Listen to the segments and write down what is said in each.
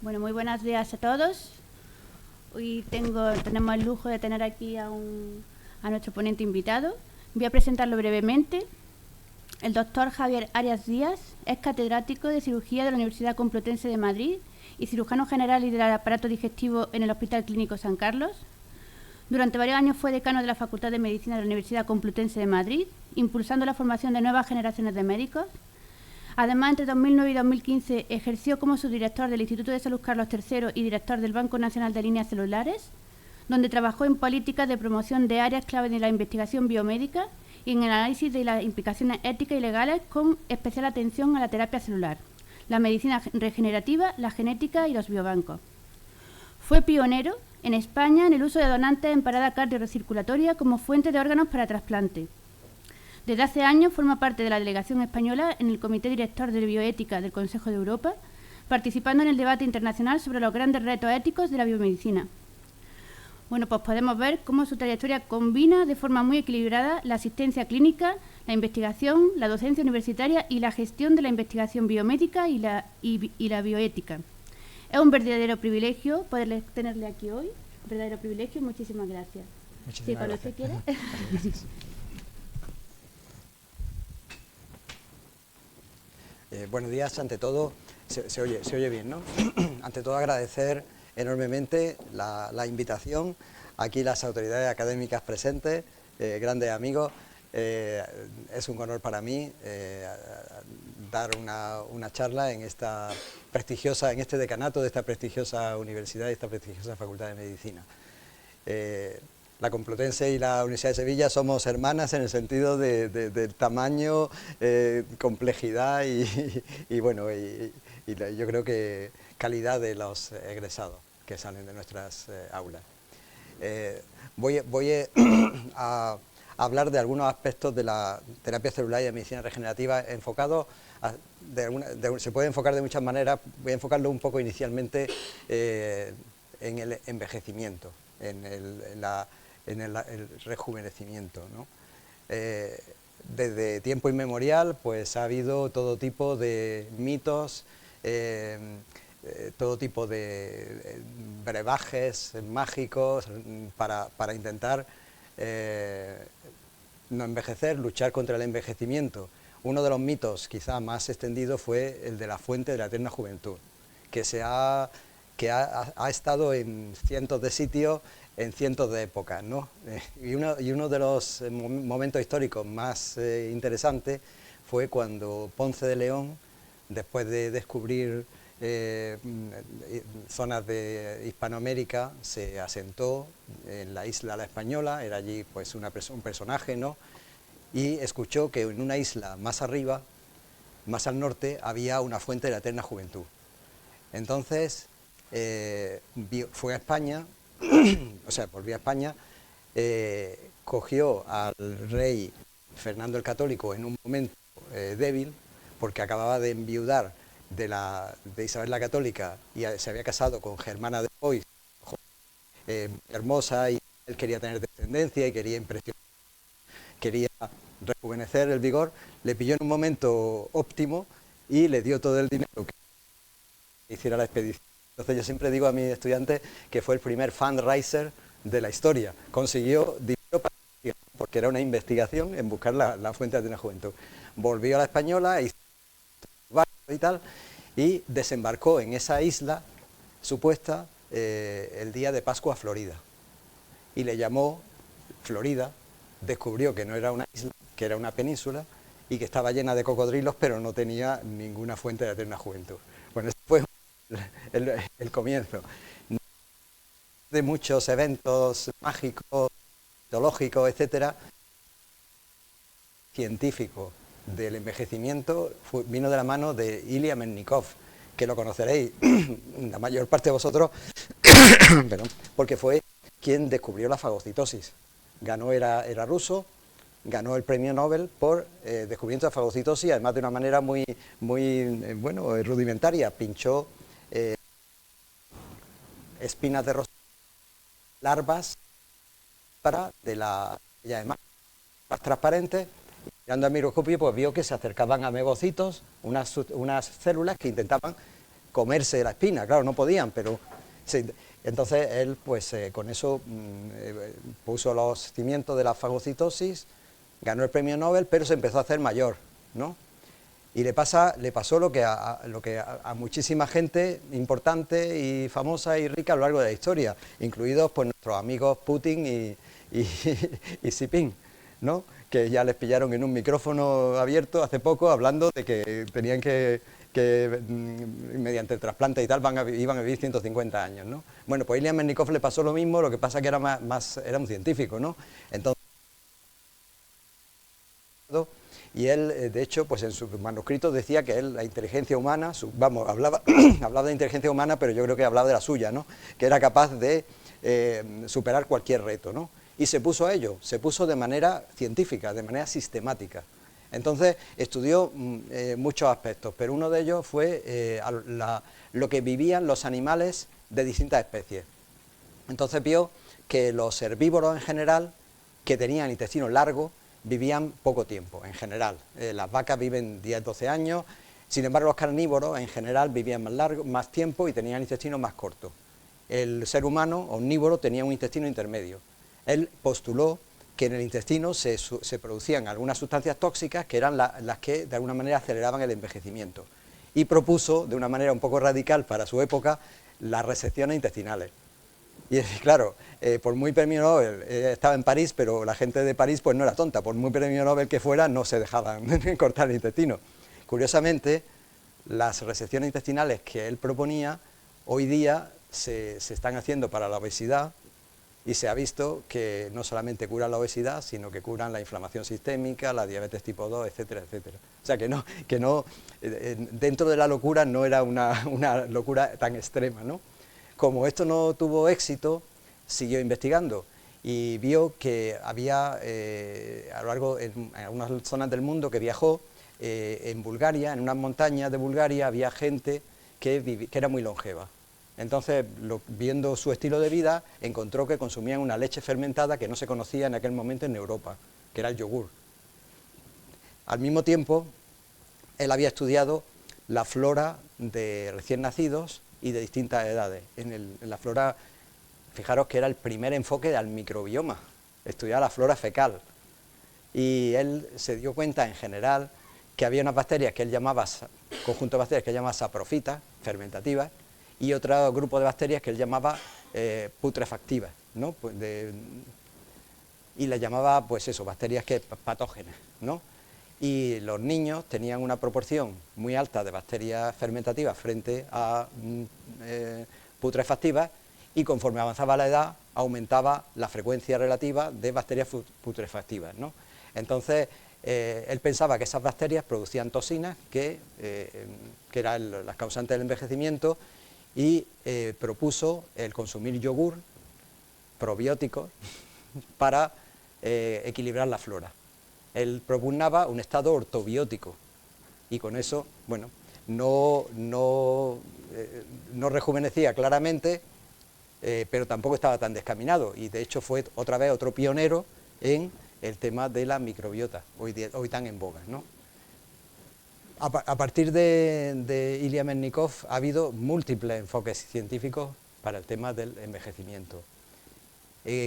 Bueno, muy buenos días a todos. Hoy tenemos el lujo de tener aquí a nuestro ponente invitado. Voy a presentarlo brevemente. El doctor Javier Arias Díaz es catedrático de cirugía de la Universidad Complutense de Madrid y cirujano general y del aparato digestivo en el Hospital Clínico San Carlos. Durante varios años fue decano de la Facultad de Medicina de la Universidad Complutense de Madrid, impulsando la formación de nuevas generaciones de médicos. Además, entre 2009 y 2015 ejerció como subdirector del Instituto de Salud Carlos III y director del Banco Nacional de Líneas Celulares, donde trabajó en políticas de promoción de áreas clave de la investigación biomédica y en el análisis de las implicaciones éticas y legales, con especial atención a la terapia celular, la medicina regenerativa, la genética y los biobancos. Fue pionero en España en el uso de donantes en parada cardiorrecirculatoria como fuente de órganos para trasplante. Desde hace años forma parte de la delegación española en el Comité Director de Bioética del Consejo de Europa, participando en el debate internacional sobre los grandes retos éticos de la biomedicina. Bueno, pues podemos ver cómo su trayectoria combina de forma muy equilibrada la asistencia clínica, la investigación, la docencia universitaria y la gestión de la investigación biomédica y la bioética. Es un verdadero privilegio poder tenerle aquí hoy. Un verdadero privilegio. Muchísimas gracias. Muchísimas cuando gracias. usted quiera. Buenos días, ante todo, se oye bien, ¿no? Ante todo, agradecer enormemente la invitación, aquí las autoridades académicas presentes, grandes amigos. Es un honor para mí dar una charla en esta prestigiosa, en este decanato de esta prestigiosa universidad y esta prestigiosa Facultad de Medicina. La Complutense y la Universidad de Sevilla somos hermanas en el sentido del tamaño, complejidad y bueno, yo creo que calidad de los egresados que salen de nuestras aulas. Voy a hablar de algunos aspectos de la terapia celular y de medicina regenerativa enfocados, se puede enfocar de muchas maneras. Voy a enfocarlo un poco inicialmente en el envejecimiento, en el rejuvenecimiento, ¿no? Desde tiempo inmemorial pues ha habido todo tipo de mitos, todo tipo de brebajes mágicos para intentar no envejecer, luchar contra el envejecimiento. Uno de los mitos quizá más extendido fue el de la fuente de la eterna juventud, que ha estado en cientos de sitios, en cientos de épocas, ¿no? Y uno de los momentos históricos más interesantes fue cuando Ponce de León, después de descubrir zonas de Hispanoamérica, se asentó en la isla La Española. Era allí pues un personaje, ¿no? Y escuchó que en una isla más arriba, más al norte, había una fuente de la eterna juventud. Entonces fue a España, o sea, volvió a España, cogió al rey Fernando el Católico en un momento débil, porque acababa de enviudar de Isabel la Católica y se había casado con Germana de Foix, hermosa, y él quería tener descendencia y quería impresionar, quería rejuvenecer el vigor. Le pilló en un momento óptimo y le dio todo el dinero que hiciera la expedición. Entonces yo siempre digo a mis estudiantes que fue el primer fundraiser de la historia. Consiguió dinero porque era una investigación en buscar la fuente de la juventud. Volvió a la Española y tal, y desembarcó en esa isla supuesta el día de Pascua Florida. Y le llamó Florida, descubrió que no era una isla, que era una península, y que estaba llena de cocodrilos, pero no tenía ninguna fuente de eterna juventud. Bueno, ese fue el comienzo de muchos eventos mágicos, mitológicos, etcétera. Científico del envejecimiento vino de la mano de Ilya Mennikov, que lo conoceréis la mayor parte de vosotros, porque fue quien descubrió la fagocitosis. Era ruso, ganó el premio Nobel por descubrimiento de fagocitosis, además de una manera muy rudimentaria. Pinchó espinas de rosa, larvas además transparentes. Mirando al microscopio, pues vio que se acercaban a amebocitos, unas células que intentaban comerse la espina, claro, no podían, pero... Sí, entonces él, pues con eso puso los cimientos de la fagocitosis, ganó el premio Nobel, pero se empezó a hacer mayor, ¿no? Y le pasó lo que a muchísima gente importante y famosa y rica a lo largo de la historia, incluidos pues nuestros amigos Putin y Xi Jinping, ¿no? Que ya les pillaron en un micrófono abierto hace poco hablando de que tenían que mediante el trasplante y tal iban a vivir 150 años, ¿no? Bueno, pues a Ilya Mernikov le pasó lo mismo, lo que pasa que era era un científico, ¿no? Entonces, y él, de hecho, pues en sus manuscritos decía que él, la inteligencia humana, hablaba, hablaba de inteligencia humana, pero yo creo que hablaba de la suya, ¿no? Que era capaz de superar cualquier reto, ¿no? Y se puso a ello, se puso de manera científica, de manera sistemática. Entonces estudió muchos aspectos, pero uno de ellos fue lo que vivían los animales de distintas especies. Entonces vio que los herbívoros en general, que tenían intestino largo, vivían poco tiempo, en general. Las vacas viven 10-12 años, sin embargo los carnívoros en general vivían más tiempo y tenían intestino más corto. El ser humano omnívoro tenía un intestino intermedio. Él postuló que en el intestino se producían algunas sustancias tóxicas que eran las que de alguna manera aceleraban el envejecimiento. Y propuso, de una manera un poco radical para su época, las resecciones intestinales. Y claro, por muy premio Nobel, estaba en París, pero la gente de París pues no era tonta, por muy premio Nobel que fuera, no se dejaban cortar el intestino. Curiosamente, las resecciones intestinales que él proponía, hoy día se están haciendo para la obesidad, y se ha visto que no solamente curan la obesidad, sino que curan la inflamación sistémica, la diabetes tipo 2, etcétera, etcétera. O sea, que no dentro de la locura no era una locura tan extrema, ¿no? Como esto no tuvo éxito, siguió investigando y vio que había, a lo largo, en algunas zonas del mundo que viajó, en Bulgaria, en unas montañas de Bulgaria, había gente que era muy longeva. Entonces, viendo su estilo de vida, encontró que consumían una leche fermentada que no se conocía en aquel momento en Europa, que era el yogur. Al mismo tiempo, él había estudiado la flora de recién nacidos y de distintas edades. En la flora, fijaros que era el primer enfoque al microbioma, estudiar la flora fecal. Y él se dio cuenta, en general, que había unas bacterias que él llamaba, conjunto de bacterias que él llamaba saprofitas, fermentativas, y otro grupo de bacterias que él llamaba putrefactivas, ¿no? Pues y las llamaba, pues eso, bacterias patógenas, ¿no? Y los niños tenían una proporción muy alta de bacterias fermentativas frente a putrefactivas, y conforme avanzaba la edad, aumentaba la frecuencia relativa de bacterias putrefactivas, ¿no? Entonces, él pensaba que esas bacterias producían toxinas, que eran las causantes del envejecimiento, y propuso el consumir yogur probióticos para equilibrar la flora. Él propugnaba un estado ortobiótico y con eso, bueno, no rejuvenecía claramente, pero tampoco estaba tan descaminado, y de hecho fue otra vez otro pionero en el tema de la microbiota, hoy tan en boga, ¿no? A partir de Ilya Mernikov ha habido múltiples enfoques científicos para el tema del envejecimiento.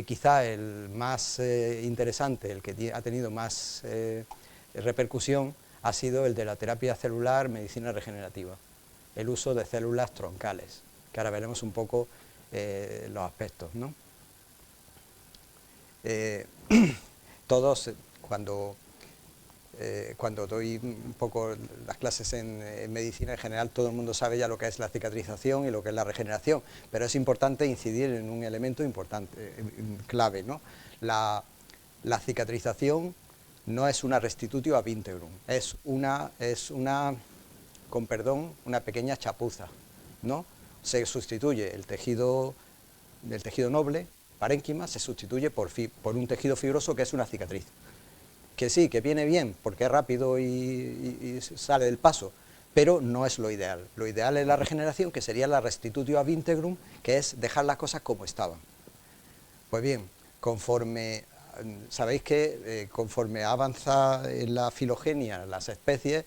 Quizá el más interesante, el que ha tenido más repercusión, ha sido el de la terapia celular, medicina regenerativa, el uso de células troncales, que ahora veremos un poco los aspectos, ¿no? Todos, cuando doy un poco las clases en medicina en general, todo el mundo sabe ya lo que es la cicatrización y lo que es la regeneración, pero es importante incidir en un elemento importante, clave, ¿no? La cicatrización no es una restitutio ab integrum, es una, con perdón, una pequeña chapuza, ¿no? Se sustituye el tejido noble, parénquima, se sustituye por un tejido fibroso que es una cicatriz. Que sí, que viene bien, porque es rápido y sale del paso, pero no es lo ideal. Lo ideal es la regeneración, que sería la restitutio ab integrum, que es dejar las cosas como estaban. Pues bien, sabéis que conforme avanza en la filogenia las especies,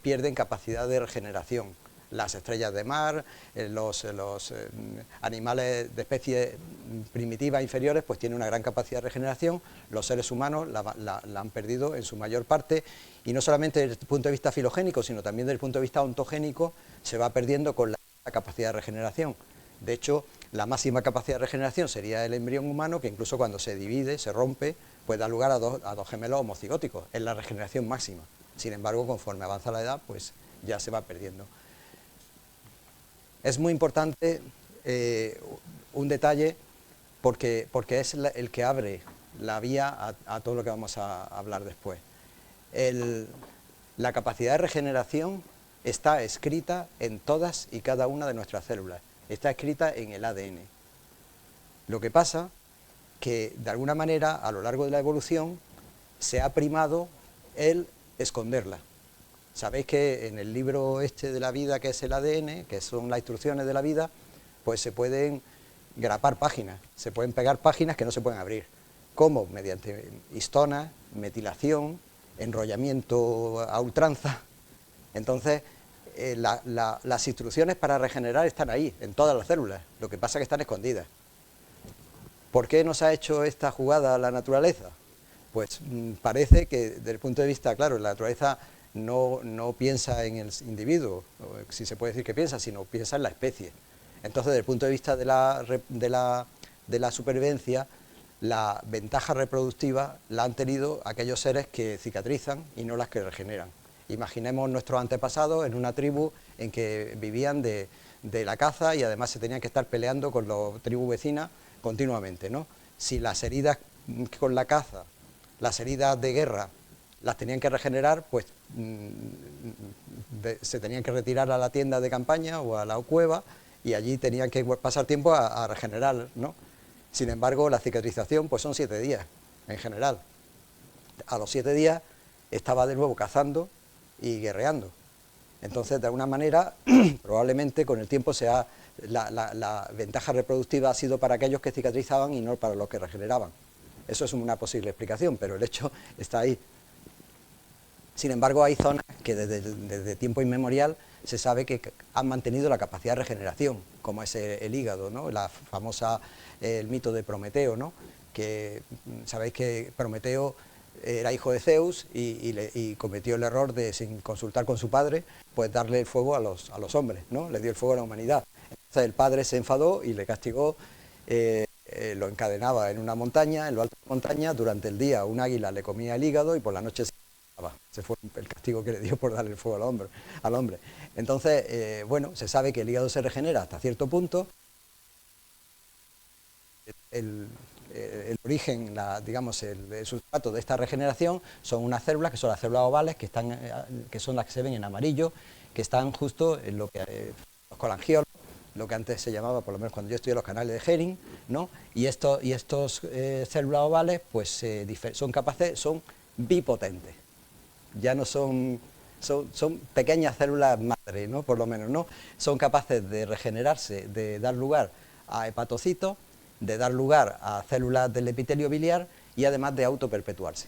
pierden capacidad de regeneración. Las estrellas de mar, los animales de especies primitivas inferiores, pues tienen una gran capacidad de regeneración. Los seres humanos la han perdido en su mayor parte, y no solamente desde el punto de vista filogénico, sino también desde el punto de vista ontogénico, se va perdiendo con la capacidad de regeneración. De hecho, la máxima capacidad de regeneración sería el embrión humano, que incluso cuando se divide, se rompe, pues da lugar a dos gemelos homocigóticos, es la regeneración máxima. Sin embargo, conforme avanza la edad, pues ya se va perdiendo. Es muy importante un detalle, porque es el que abre la vía a todo lo que vamos a hablar después. La capacidad de regeneración está escrita en todas y cada una de nuestras células, está escrita en el ADN. Lo que pasa que, de alguna manera, a lo largo de la evolución, se ha primado el esconderla. Sabéis que en el libro este de la vida, que es el ADN, que son las instrucciones de la vida, pues se pueden grapar páginas, se pueden pegar páginas que no se pueden abrir. ¿Cómo? Mediante histonas, metilación, enrollamiento a ultranza. Entonces, las instrucciones para regenerar están ahí, en todas las células, lo que pasa es que están escondidas. ¿Por qué nos ha hecho esta jugada la naturaleza? Pues parece que, desde el punto de vista, claro, la naturaleza no piensa en el individuo, si se puede decir que piensa, sino piensa en la especie. Entonces, desde el punto de vista de la supervivencia, la ventaja reproductiva la han tenido aquellos seres que cicatrizan y no las que regeneran. Imaginemos nuestros antepasados en una tribu en que vivían de la caza, y además se tenían que estar peleando con las tribus vecinas continuamente, ¿no? Si las heridas con la caza, las heridas de guerra, las tenían que regenerar, pues se tenían que retirar a la tienda de campaña o a la cueva, y allí tenían que pasar tiempo a regenerar, ¿no? Sin embargo, la cicatrización pues son 7 días, en general. A los 7 días estaba de nuevo cazando y guerreando. Entonces, de alguna manera, probablemente con el tiempo la ventaja reproductiva ha sido para aquellos que cicatrizaban y no para los que regeneraban. Eso es una posible explicación, pero el hecho está ahí. Sin embargo, hay zonas que desde tiempo inmemorial se sabe que han mantenido la capacidad de regeneración, como es el hígado, ¿no? El mito de Prometeo, ¿no? Que sabéis que Prometeo era hijo de Zeus y cometió el error de, sin consultar con su padre, pues darle el fuego a los hombres, ¿no? Le dio el fuego a la humanidad. Entonces el padre se enfadó y le castigó, lo encadenaba en una montaña, en lo alto de la montaña. Durante el día un águila le comía el hígado y por la noche se fue el castigo que le dio por darle el fuego al hombre. Entonces, bueno, se sabe que el hígado se regenera hasta cierto punto. El origen, digamos, el sustrato de esta regeneración son unas células que son las células ovales, que son las que se ven en amarillo, que están justo en lo que los colangiolos, lo que antes se llamaba, por lo menos cuando yo estudié, los canales de Henning, ¿no? Y estos células ovales, pues son bipotentes. Ya no son pequeñas células madre, ¿no? Por lo menos, ¿no? Son capaces de regenerarse, de dar lugar a hepatocitos, de dar lugar a células del epitelio biliar y además de autoperpetuarse.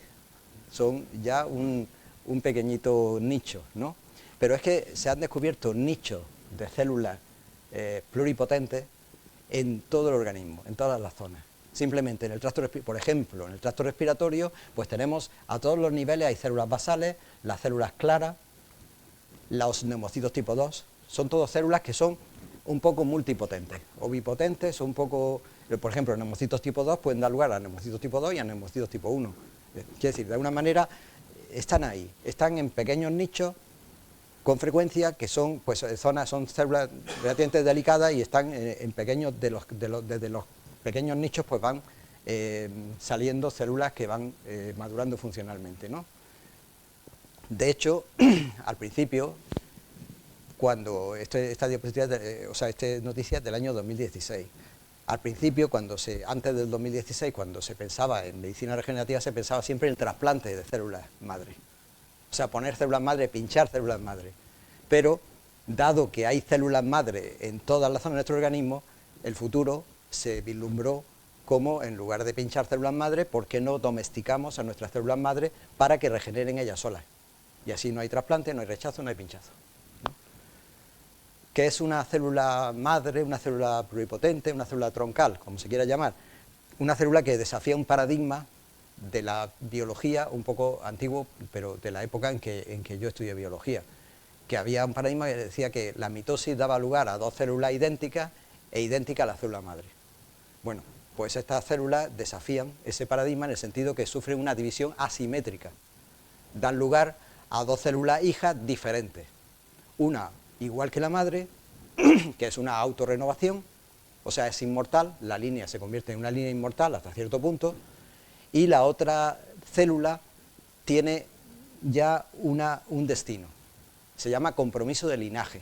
Son ya un pequeñito nicho, ¿no? Pero es que se han descubierto nichos de células pluripotentes en todo el organismo, en todas las zonas. Simplemente en el tracto respiratorio, por ejemplo, en el tracto respiratorio, pues tenemos a todos los niveles, hay células basales, las células claras, los neumocitos tipo 2, son todas células que son un poco multipotentes, o bipotentes, o un poco, por ejemplo, los neumocitos tipo 2 pueden dar lugar a neumocitos tipo 2 y a neumocitos tipo 1. Quiere decir, de alguna manera están ahí, están en pequeños nichos, con frecuencia, que son pues son células relativamente delicadas y están en pequeños, desde los pequeños nichos pues van saliendo células que van madurando funcionalmente, ¿no? De hecho, al principio, cuando esta diapositiva, esta noticia es del año 2016. Al principio, antes del 2016, cuando se pensaba en medicina regenerativa, se pensaba siempre en el trasplante de células madre. O sea, poner células madre, pinchar células madre. Pero, dado que hay células madre en todas las zonas de nuestro organismo, el futuro se vislumbró como, en lugar de pinchar células madre, ¿por qué no domesticamos a nuestras células madre para que regeneren ellas solas? Y así no hay trasplante, no hay rechazo, no hay pinchazo, ¿no? ¿Qué es una célula madre, una célula pluripotente, una célula troncal, como se quiera llamar? Una célula que desafía un paradigma de la biología un poco antiguo, pero de la época en que yo estudié biología, que había un paradigma que decía que la mitosis daba lugar a dos células idénticas e idénticas a la célula madre. Bueno, pues estas células desafían ese paradigma en el sentido que sufren una división asimétrica, dan lugar a dos células hijas diferentes, una igual que la madre, que es una autorrenovación, o sea, es inmortal, la línea se convierte en una línea inmortal hasta cierto punto, y la otra célula tiene ya un destino, se llama compromiso de linaje.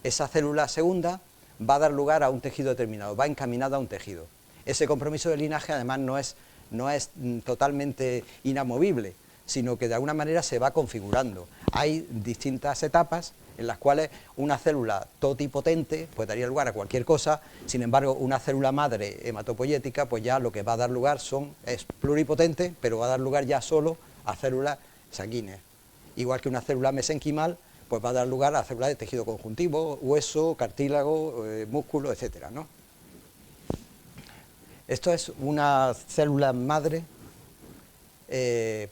Esa célula segunda va a dar lugar a un tejido determinado, va encaminada a un tejido. Ese compromiso de linaje además no es totalmente inamovible, sino que de alguna manera se va configurando. Hay distintas etapas en las cuales una célula totipotente pues daría lugar a cualquier cosa, sin embargo una célula madre hematopoyética pues ya lo que va a dar lugar es pluripotente, pero va a dar lugar ya solo a células sanguíneas. Igual que una célula mesenquimal pues va a dar lugar a células de tejido conjuntivo, hueso, cartílago, músculo, etcétera, ¿no? Esto es una célula madre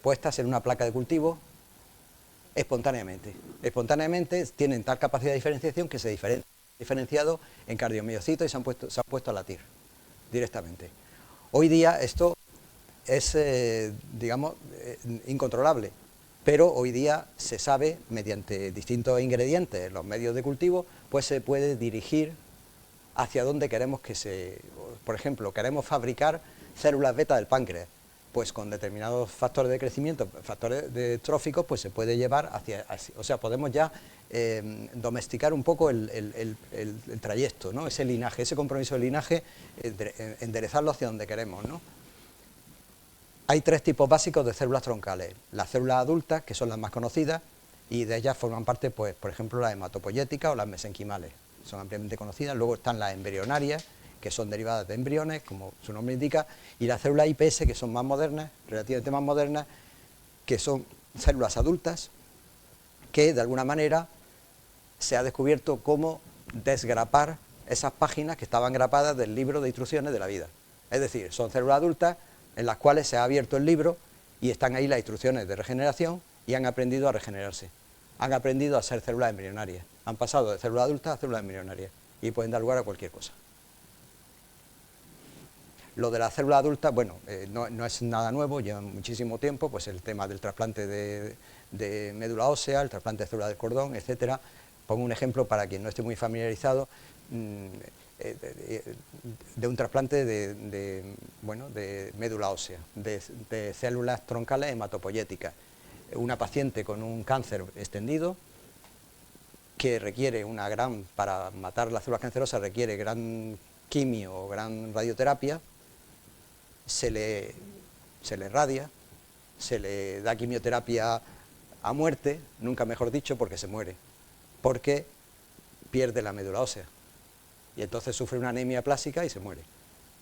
puestas en una placa de cultivo espontáneamente. Espontáneamente tienen tal capacidad de diferenciación que se diferenciado en cardiomiocitos y se han puesto a latir directamente. Hoy día esto es, digamos, incontrolable, pero hoy día se sabe, mediante distintos ingredientes en los medios de cultivo, pues se puede dirigir hacia donde queremos que se... Por ejemplo, queremos fabricar células beta del páncreas, pues con determinados factores de crecimiento, factores tróficos, pues se puede llevar hacia... O sea, podemos ya domesticar un poco el trayecto, ¿no? Ese linaje, ese compromiso de linaje, enderezarlo hacia donde queremos, ¿no? Hay tres tipos básicos de células troncales. Las células adultas, que son las más conocidas, y de ellas forman parte, pues, por ejemplo, las hematopoyéticas o las mesenquimales. Son ampliamente conocidas. Luego están las embrionarias, que son derivadas de embriones, como su nombre indica, y las células IPS, que son más modernas, relativamente más modernas, que son células adultas, que de alguna manera se ha descubierto cómo desgrapar esas páginas que estaban grapadas del libro de instrucciones de la vida. Es decir, son células adultas en las cuales se ha abierto el libro y están ahí las instrucciones de regeneración y han aprendido a regenerarse. Han aprendido a ser células embrionarias. Han pasado de células adultas a células embrionarias y pueden dar lugar a cualquier cosa. Lo de las células adultas, bueno, no es nada nuevo, lleva muchísimo tiempo, pues el tema del trasplante de médula ósea, el trasplante de células del cordón, etcétera. Pongo un ejemplo para quien no esté muy familiarizado, de un trasplante de médula ósea, de células troncales hematopoyéticas. Una paciente con un cáncer extendido que requiere para matar las células cancerosas requiere gran quimio o gran radioterapia, se le radia, se le da quimioterapia a muerte, nunca mejor dicho, porque se muere, porque pierde la médula ósea y entonces sufre una anemia plástica y se muere.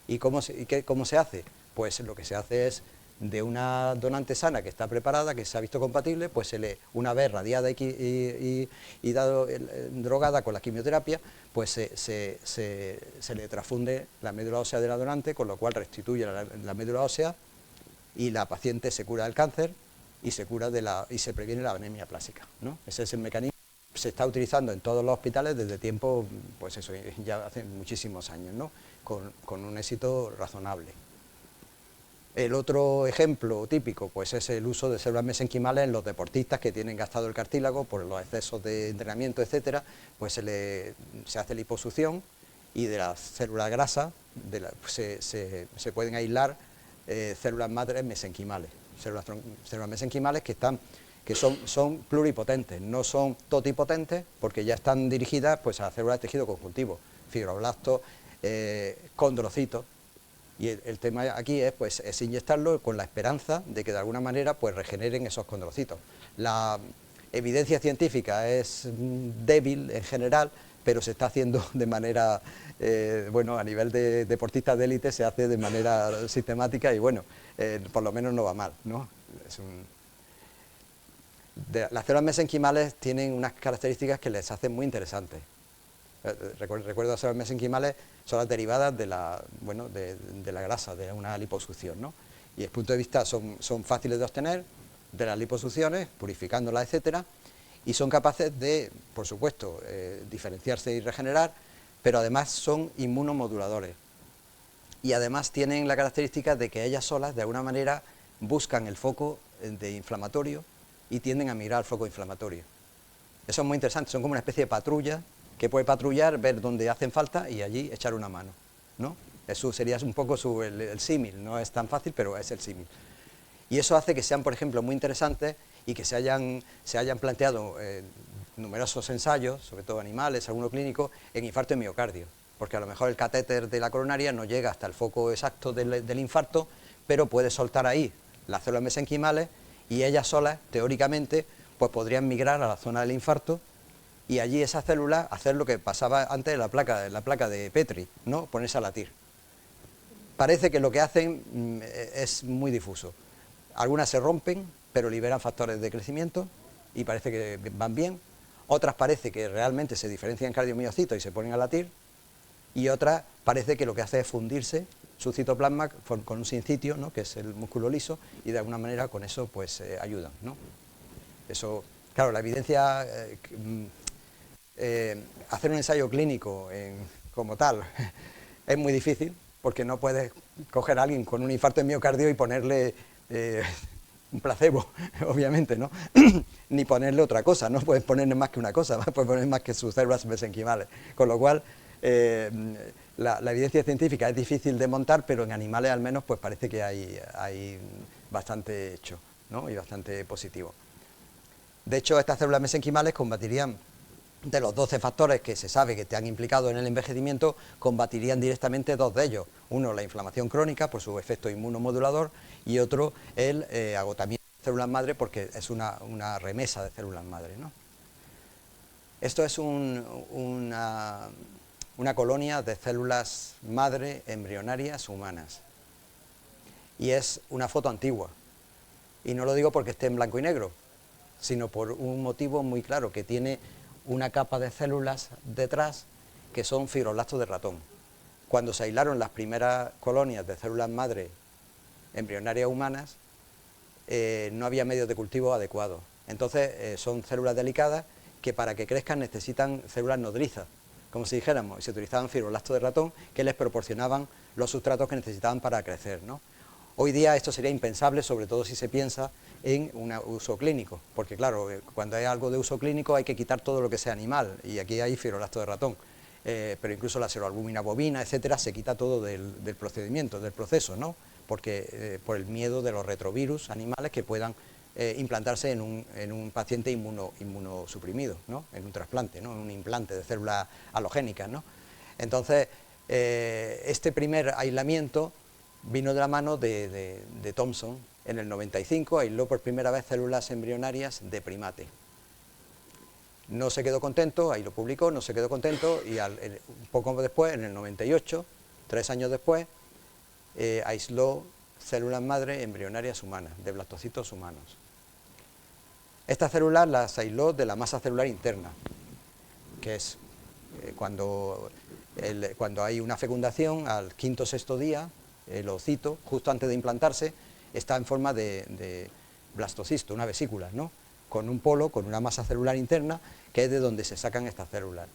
¿Y cómo se hace? Pues lo que se hace es, de una donante sana que está preparada, que se ha visto compatible, pues una vez radiada y drogada con la quimioterapia, pues se le transfunde la médula ósea de la donante, con lo cual restituye la médula ósea y la paciente se cura del cáncer y se previene la anemia plástica, ¿no? Ese es el mecanismo. Se está utilizando en todos los hospitales desde tiempo, pues eso, ya hace muchísimos años, ¿no? Con un éxito razonable. El otro ejemplo típico pues es el uso de células mesenquimales en los deportistas que tienen gastado el cartílago por los excesos de entrenamiento, etcétera, pues se hace liposucción y de las células grasas se pueden aislar células madres mesenquimales, células mesenquimales que son pluripotentes, no son totipotentes porque ya están dirigidas pues a células de tejido conjuntivo, fibroblastos, condrocitos. Y el tema aquí es inyectarlo con la esperanza de que de alguna manera pues regeneren esos condrocitos. La evidencia científica es débil en general, pero se está haciendo de manera, a nivel de deportistas de élite se hace de manera sistemática y bueno, por lo menos no va mal, ¿no? Las células mesenquimales tienen unas características que les hacen muy interesantes. Recuerdo las células mesenquimales son las derivadas de la, bueno, de la grasa, de una liposucción, ¿no? Y desde el punto de vista son fáciles de obtener de las liposucciones, purificándolas, etcétera, y son capaces de, por supuesto, diferenciarse y regenerar, pero además son inmunomoduladores. Y además tienen la característica de que ellas solas, de alguna manera, buscan el foco de inflamatorio y tienden a migrar al foco inflamatorio. Eso es muy interesante, son como una especie de patrulla que puede patrullar, ver dónde hacen falta y allí echar una mano, ¿no? Eso sería un poco el símil, no es tan fácil, pero es el símil. Y eso hace que sean, por ejemplo, muy interesantes y que se hayan planteado numerosos ensayos, sobre todo animales, algunos clínicos, en infarto de miocardio, porque a lo mejor el catéter de la coronaria no llega hasta el foco exacto del infarto, pero puede soltar ahí las células mesenquimales y ellas solas, teóricamente, pues podrían migrar a la zona del infarto y allí esas células hacer lo que pasaba antes en la placa de Petri, ¿no? Ponerse a latir. Parece que lo que hacen es muy difuso. Algunas se rompen, pero liberan factores de crecimiento y parece que van bien. Otras parece que realmente se diferencian en cardiomiocitos y se ponen a latir. Y otras parece que lo que hace es fundirse su citoplasma con un sincitio, ¿no? Que es el músculo liso, y de alguna manera con eso pues ayudan, ¿no? Eso, claro, la evidencia, hacer un ensayo clínico como tal es muy difícil, porque no puedes coger a alguien con un infarto de miocardio y ponerle un placebo, obviamente, ¿no? Ni ponerle otra cosa, no puedes ponerle más que una cosa, puedes poner más que sus células mesenquimales, con lo cual la evidencia científica es difícil de montar, pero en animales al menos pues parece que hay bastante hecho, ¿no? Y bastante positivo. De hecho, estas células mesenquimales combatirían, de los 12 factores que se sabe que te han implicado en el envejecimiento, combatirían directamente 2 de ellos. Uno, la inflamación crónica, por su efecto inmunomodulador, y otro, el agotamiento de células madre, porque es una remesa de células madre, ¿no? Esto es una colonia de células madre embrionarias humanas. Y es una foto antigua. Y no lo digo porque esté en blanco y negro, sino por un motivo muy claro, que tiene una capa de células detrás que son fibroblastos de ratón. Cuando se aislaron las primeras colonias de células madre embrionarias humanas, no había medios de cultivo adecuados. Entonces son células delicadas que para que crezcan necesitan células nodrizas, como si dijéramos, y se utilizaban fibroblastos de ratón que les proporcionaban los sustratos que necesitaban para crecer, ¿no? Hoy día esto sería impensable, sobre todo si se piensa en un uso clínico, porque claro, cuando hay algo de uso clínico hay que quitar todo lo que sea animal, y aquí hay fibroblastos de ratón, pero incluso la seroalbúmina bovina, etcétera, se quita todo del procedimiento, del proceso, ¿no? Porque por el miedo de los retrovirus animales que puedan implantarse en un paciente inmunosuprimido, ¿no? En un trasplante, ¿no? En un implante de células halogénicas, ¿no? Entonces, este primer aislamiento vino de la mano de Thomson en el 95, aisló por primera vez células embrionarias de primate. No se quedó contento, ahí lo publicó, no se quedó contento y un poco después, en el 98, 3 años después, aisló células madre embrionarias humanas, de blastocitos humanos. Estas células las aisló de la masa celular interna, que es cuando hay una fecundación al quinto o sexto día, el ovocito, justo antes de implantarse, está en forma de blastocisto, una vesícula, ¿no? Con un polo, con una masa celular interna, que es de donde se sacan estas células.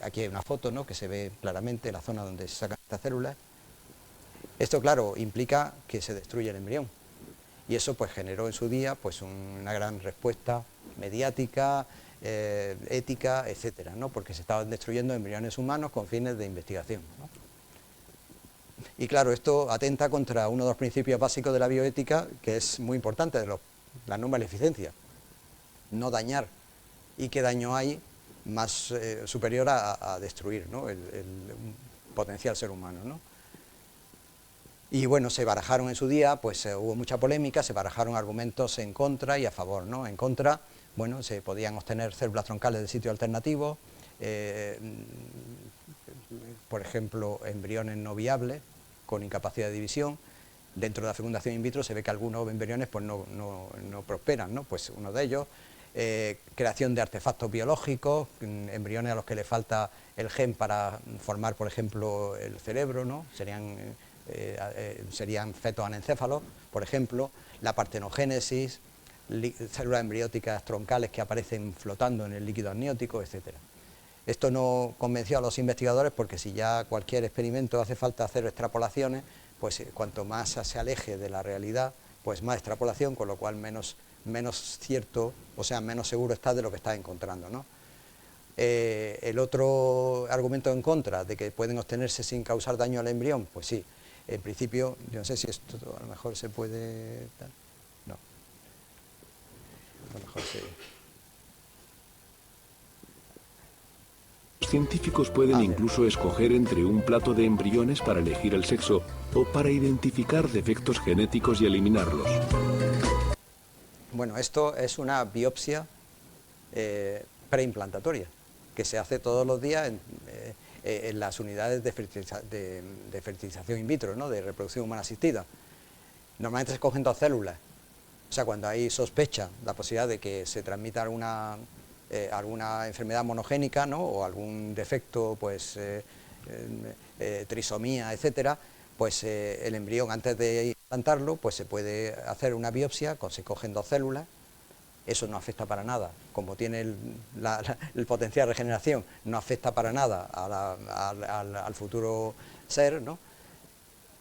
Aquí hay una foto, ¿no?, que se ve claramente la zona donde se sacan estas células. Esto, claro, implica que se destruye el embrión. Y eso pues generó en su día pues una gran respuesta mediática, ética, etcétera, ¿no? Porque se estaban destruyendo embriones humanos con fines de investigación, ¿no? Y claro, esto atenta contra uno de los principios básicos de la bioética, que es muy importante, de la no maleficencia, no dañar. ¿Y qué daño hay más superior a destruir, ¿no?, el potencial ser humano, ¿no? Y bueno, se barajaron en su día, pues hubo mucha polémica, se barajaron argumentos en contra y a favor, ¿no? En contra, bueno, se podían obtener células troncales de sitio alternativo, por ejemplo, embriones no viables, con incapacidad de división. Dentro de la fecundación in vitro se ve que algunos embriones pues no prosperan, ¿no? Pues uno de ellos, creación de artefactos biológicos, embriones a los que le falta el gen para formar, por ejemplo, el cerebro, ¿no? Serían fetos anencéfalos, por ejemplo, la partenogénesis, células embrióticas troncales que aparecen flotando en el líquido amniótico, etcétera. Esto no convenció a los investigadores porque si ya cualquier experimento hace falta hacer extrapolaciones, pues cuanto más se aleje de la realidad, pues más extrapolación, con lo cual menos cierto, o sea, menos seguro está de lo que está encontrando, ¿no? El otro argumento en contra de que pueden obtenerse sin causar daño al embrión, pues sí, en principio, yo no sé si esto a lo mejor se puede... No, a lo mejor sí. Los científicos pueden incluso escoger entre un plato de embriones para elegir el sexo o para identificar defectos genéticos y eliminarlos. Bueno, esto es una biopsia preimplantatoria que se hace todos los días en las unidades de fertilización in vitro, ¿no? De reproducción humana asistida. Normalmente se cogen 2 células, o sea, cuando hay sospecha, la posibilidad de que se transmita alguna enfermedad monogénica, ¿no? O algún defecto, pues trisomía, etcétera, pues el embrión, antes de implantarlo, pues se puede hacer una biopsia, se cogen 2 células, eso no afecta para nada, como tiene el potencial de regeneración, no afecta para nada al futuro ser, ¿no?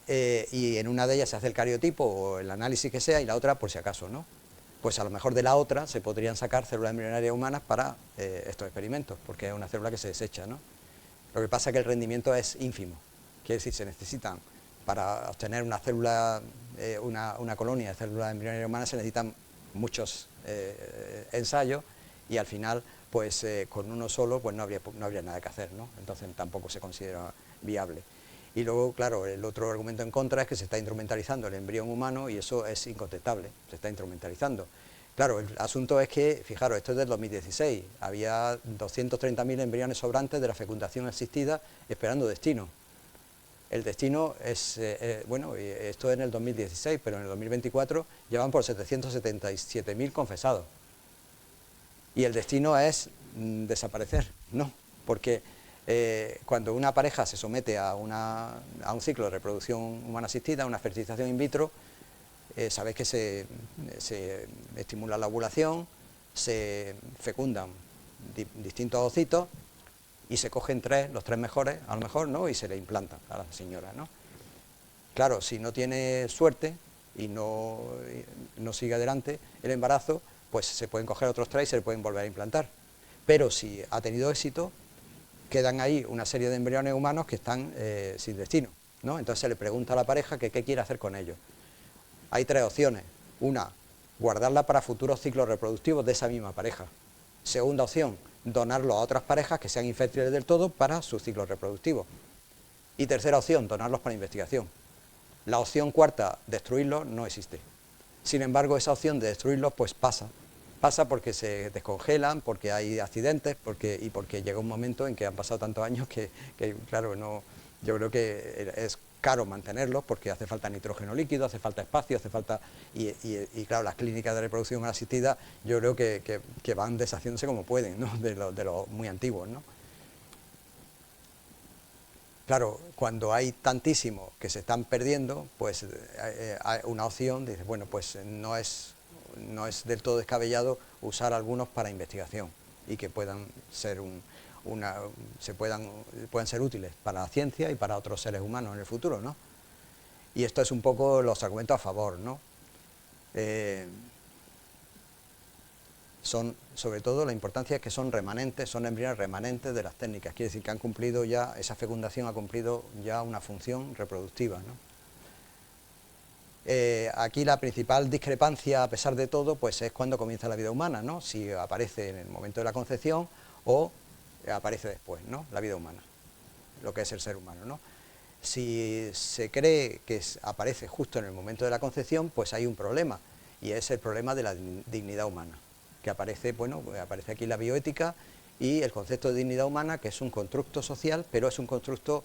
Y en una de ellas se hace el cariotipo o el análisis que sea, y la otra por si acaso, ¿no? Pues a lo mejor de la otra se podrían sacar células embrionarias humanas para estos experimentos, porque es una célula que se desecha, ¿no? Lo que pasa es que el rendimiento es ínfimo, quiere decir, se necesitan, para obtener una célula, una colonia de células embrionarias humanas, se necesitan muchos ensayos, y al final, pues con uno solo, pues no habría nada que hacer, ¿no? Entonces tampoco se considera viable. Y luego, claro, el otro argumento en contra es que se está instrumentalizando el embrión humano, y eso es incontestable, se está instrumentalizando. Claro, el asunto es que, fijaros, esto es del 2016, había 230.000 embriones sobrantes de la fecundación asistida esperando destino. El destino es, bueno, esto es en el 2016, pero en el 2024 llevan por 777.000 confesados. Y el destino es desaparecer, ¿no? Porque cuando una pareja se somete a un ciclo de reproducción humana asistida, a una fertilización in vitro, sabéis que se estimula la ovulación, se fecundan distintos ocitos y se cogen los 3 mejores, a lo mejor, ¿no? Y se le implantan a la señora, ¿no? Claro, si no tiene suerte y no sigue adelante el embarazo, pues se pueden coger otros 3 y se le pueden volver a implantar. Pero si ha tenido éxito, quedan ahí una serie de embriones humanos que están sin destino, ¿no? Entonces se le pregunta a la pareja que qué quiere hacer con ellos. Hay 3 opciones. Una, guardarla para futuros ciclos reproductivos de esa misma pareja. Segunda opción, donarlo a otras parejas que sean infértiles del todo para sus ciclos reproductivos. Y tercera opción, donarlos para investigación. La opción cuarta, destruirlos, no existe. Sin embargo, esa opción de destruirlos, pues pasa porque se descongelan, porque hay accidentes, y porque llega un momento en que han pasado tantos años que claro, yo creo que es caro mantenerlos porque hace falta nitrógeno líquido, hace falta espacio, hace falta... Y claro, las clínicas de reproducción asistida yo creo que van deshaciéndose como pueden, ¿no? De los muy antiguos, ¿no? Claro, cuando hay tantísimos que se están perdiendo, pues hay una opción, dice, bueno, pues no es del todo descabellado usar algunos para investigación y que puedan ser puedan ser útiles para la ciencia y para otros seres humanos en el futuro, ¿no? Y esto es un poco los argumentos a favor, ¿no? Son, sobre todo, la importancia es que son remanentes, son embriones remanentes de las técnicas, quiere decir que han cumplido ya, esa fecundación ha cumplido ya una función reproductiva, ¿no? Aquí la principal discrepancia, a pesar de todo, pues es cuando comienza la vida humana, ¿no? Si aparece en el momento de la concepción o aparece después, ¿no? La vida humana, lo que es el ser humano, ¿no? Si se cree que aparece justo en el momento de la concepción, pues hay un problema, y es el problema de la dignidad humana, que aparece, bueno, aparece aquí la bioética y el concepto de dignidad humana, que es un constructo social, pero es un constructo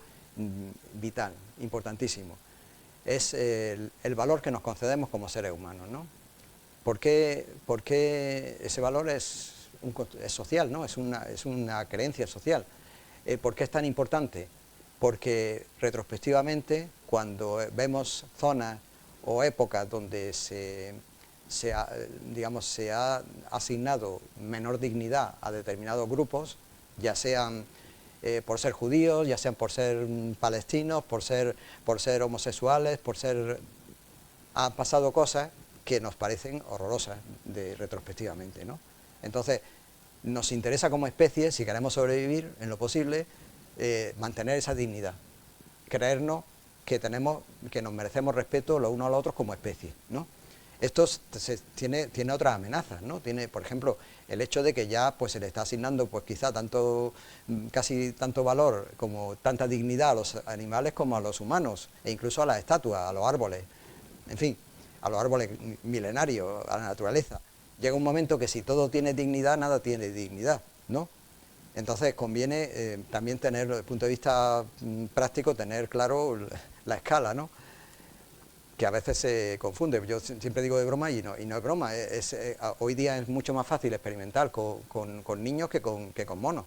vital, importantísimo. Es el valor que nos concedemos como seres humanos, ¿no? ¿Por qué ese valor es social, ¿no? Es una creencia social? ¿Por qué es tan importante? Porque retrospectivamente, cuando vemos zonas o épocas donde se ha asignado menor dignidad a determinados grupos, ya sean por ser judíos, ya sean por ser palestinos, por ser homosexuales, han pasado cosas que nos parecen horrorosas retrospectivamente, ¿no? Entonces, nos interesa como especie, si queremos sobrevivir en lo posible, mantener esa dignidad, creernos que nos merecemos respeto los unos a los otros como especie, ¿no? Esto tiene otras amenazas, ¿no? Tiene, por ejemplo, el hecho de que ya pues se le está asignando pues quizá casi tanto valor como tanta dignidad a los animales como a los humanos, e incluso a las estatuas, a los árboles, en fin, a los árboles milenarios, a la naturaleza. Llega un momento que si todo tiene dignidad, nada tiene dignidad, ¿no? Entonces conviene también tener, desde el punto de vista práctico, tener claro la escala, ¿no? Que a veces se confunde. Yo siempre digo de broma y no es broma. Hoy día es mucho más fácil experimentar con niños que con monos.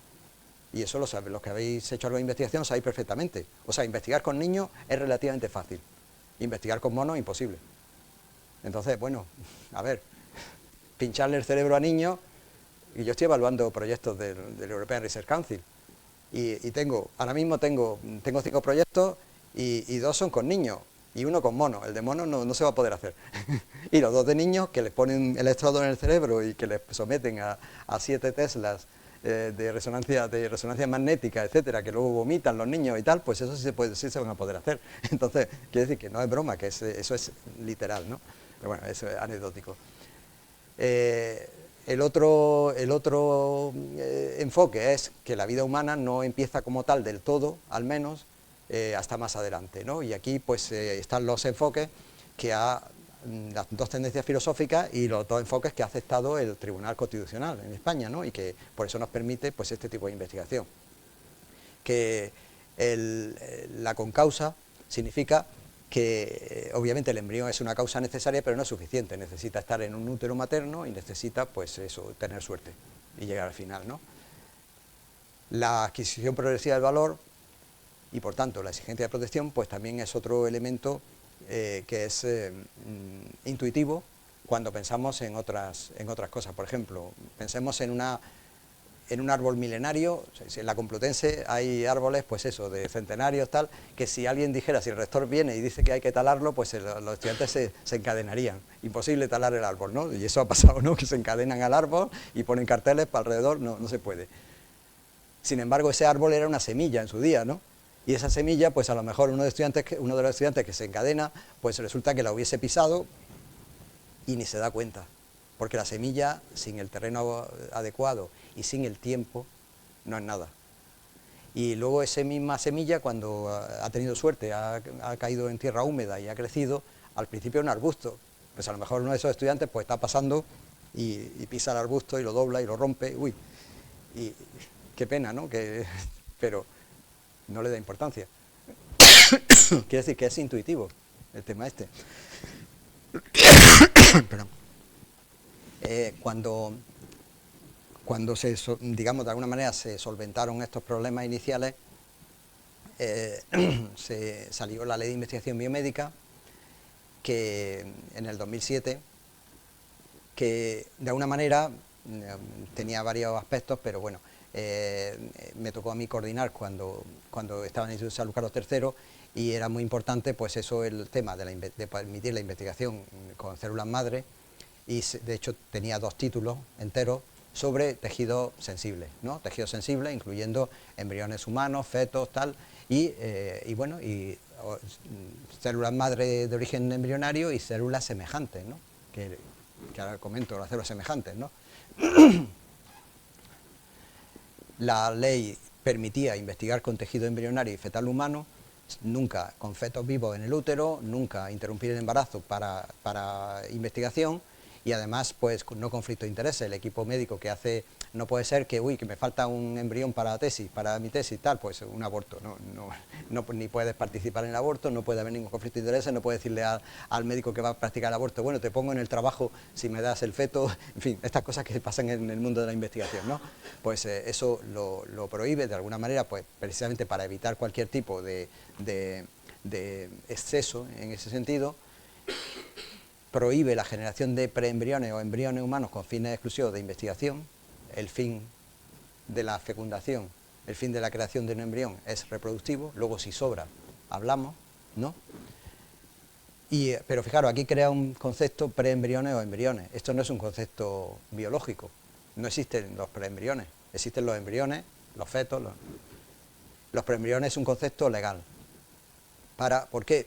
Y eso lo saben, los que habéis hecho algo de investigación sabéis perfectamente. O sea, investigar con niños es relativamente fácil. Investigar con monos, imposible. Entonces, bueno, a ver, pincharle el cerebro a niños, y yo estoy evaluando proyectos del European Research Council, y ahora mismo tengo 5 proyectos, y 2 son con niños, y 1 con monos. El de monos no se va a poder hacer. Y los 2 de niños, que les ponen electrodos en el cerebro y que les someten a 7 teslas de resonancia magnética, etcétera, que luego vomitan los niños y tal, pues eso sí se van a poder hacer. Entonces, quiere decir que no es broma, que eso es literal, ¿no? Pero bueno, eso es anecdótico. El otro enfoque es que la vida humana no empieza como tal del todo, al menos, hasta más adelante, ¿no? Y aquí pues están los enfoques las 2 tendencias filosóficas y los 2 enfoques que ha aceptado el Tribunal Constitucional en España, ¿no? Y que por eso nos permite pues este tipo de investigación. Que la concausa significa que obviamente el embrión es una causa necesaria, pero no es suficiente. Necesita estar en un útero materno y necesita pues eso, tener suerte y llegar al final, ¿no? La adquisición progresiva del valor y por tanto la exigencia de protección pues también es otro elemento que es intuitivo cuando pensamos en otras cosas. Por ejemplo, pensemos en un árbol milenario. En la Complutense hay árboles, pues eso, de centenarios, tal, que si alguien dijera, si el rector viene y dice que hay que talarlo, pues los estudiantes se encadenarían. Imposible talar el árbol, ¿no? Y eso ha pasado, ¿no? Que se encadenan al árbol y ponen carteles para alrededor, no se puede. Sin embargo, ese árbol era una semilla en su día, ¿no? Y esa semilla, pues a lo mejor uno de los estudiantes que se encadena, pues resulta que la hubiese pisado y ni se da cuenta. Porque la semilla, sin el terreno adecuado y sin el tiempo, no es nada. Y luego esa misma semilla, cuando ha tenido suerte, ha caído en tierra húmeda y ha crecido, al principio es un arbusto. Pues a lo mejor uno de esos estudiantes pues está pasando y pisa el arbusto y lo dobla y lo rompe. Uy, y qué pena, ¿no? Pero no le da importancia. Quiere decir que es intuitivo el tema este. Perdón. Cuando digamos, de alguna manera se solventaron estos problemas iniciales, se salió la Ley de Investigación Biomédica, que en el 2007, que de alguna manera tenía varios aspectos, pero bueno, me tocó a mí coordinar cuando estaba en el Instituto de San Luis Carlos III, y era muy importante pues eso, el tema de permitir la investigación con células madre, y de hecho tenía 2 títulos enteros sobre tejidos sensibles, ¿no? Tejidos sensibles incluyendo embriones humanos, fetos, tal, y células madre de origen embrionario y células semejantes, ¿no? Que ahora comento, las células semejantes, ¿no? La ley permitía investigar con tejido embrionario y fetal humano, nunca con fetos vivos en el útero, nunca interrumpir el embarazo para investigación, y además pues no conflicto de intereses. El equipo médico que hace, no puede ser que, uy, que me falta un embrión para la tesis, para mi tesis, tal, pues un aborto, ni puedes participar en el aborto, no puede haber ningún conflicto de intereses, no puede decirle al médico que va a practicar el aborto, bueno, te pongo en el trabajo si me das el feto, en fin, estas cosas que pasan en el mundo de la investigación, ¿no? Pues eso lo prohíbe de alguna manera, pues precisamente para evitar cualquier tipo de exceso en ese sentido. Prohíbe la generación de preembriones o embriones humanos con fines exclusivos de investigación. El fin de la fecundación, el fin de la creación de un embrión es reproductivo, luego si sobra hablamos, ¿no? Pero fijaros, aquí crea un concepto preembriones o embriones. Esto no es un concepto biológico, no existen los preembriones, existen los embriones, los fetos. Los preembriones es un concepto legal. ¿Por qué?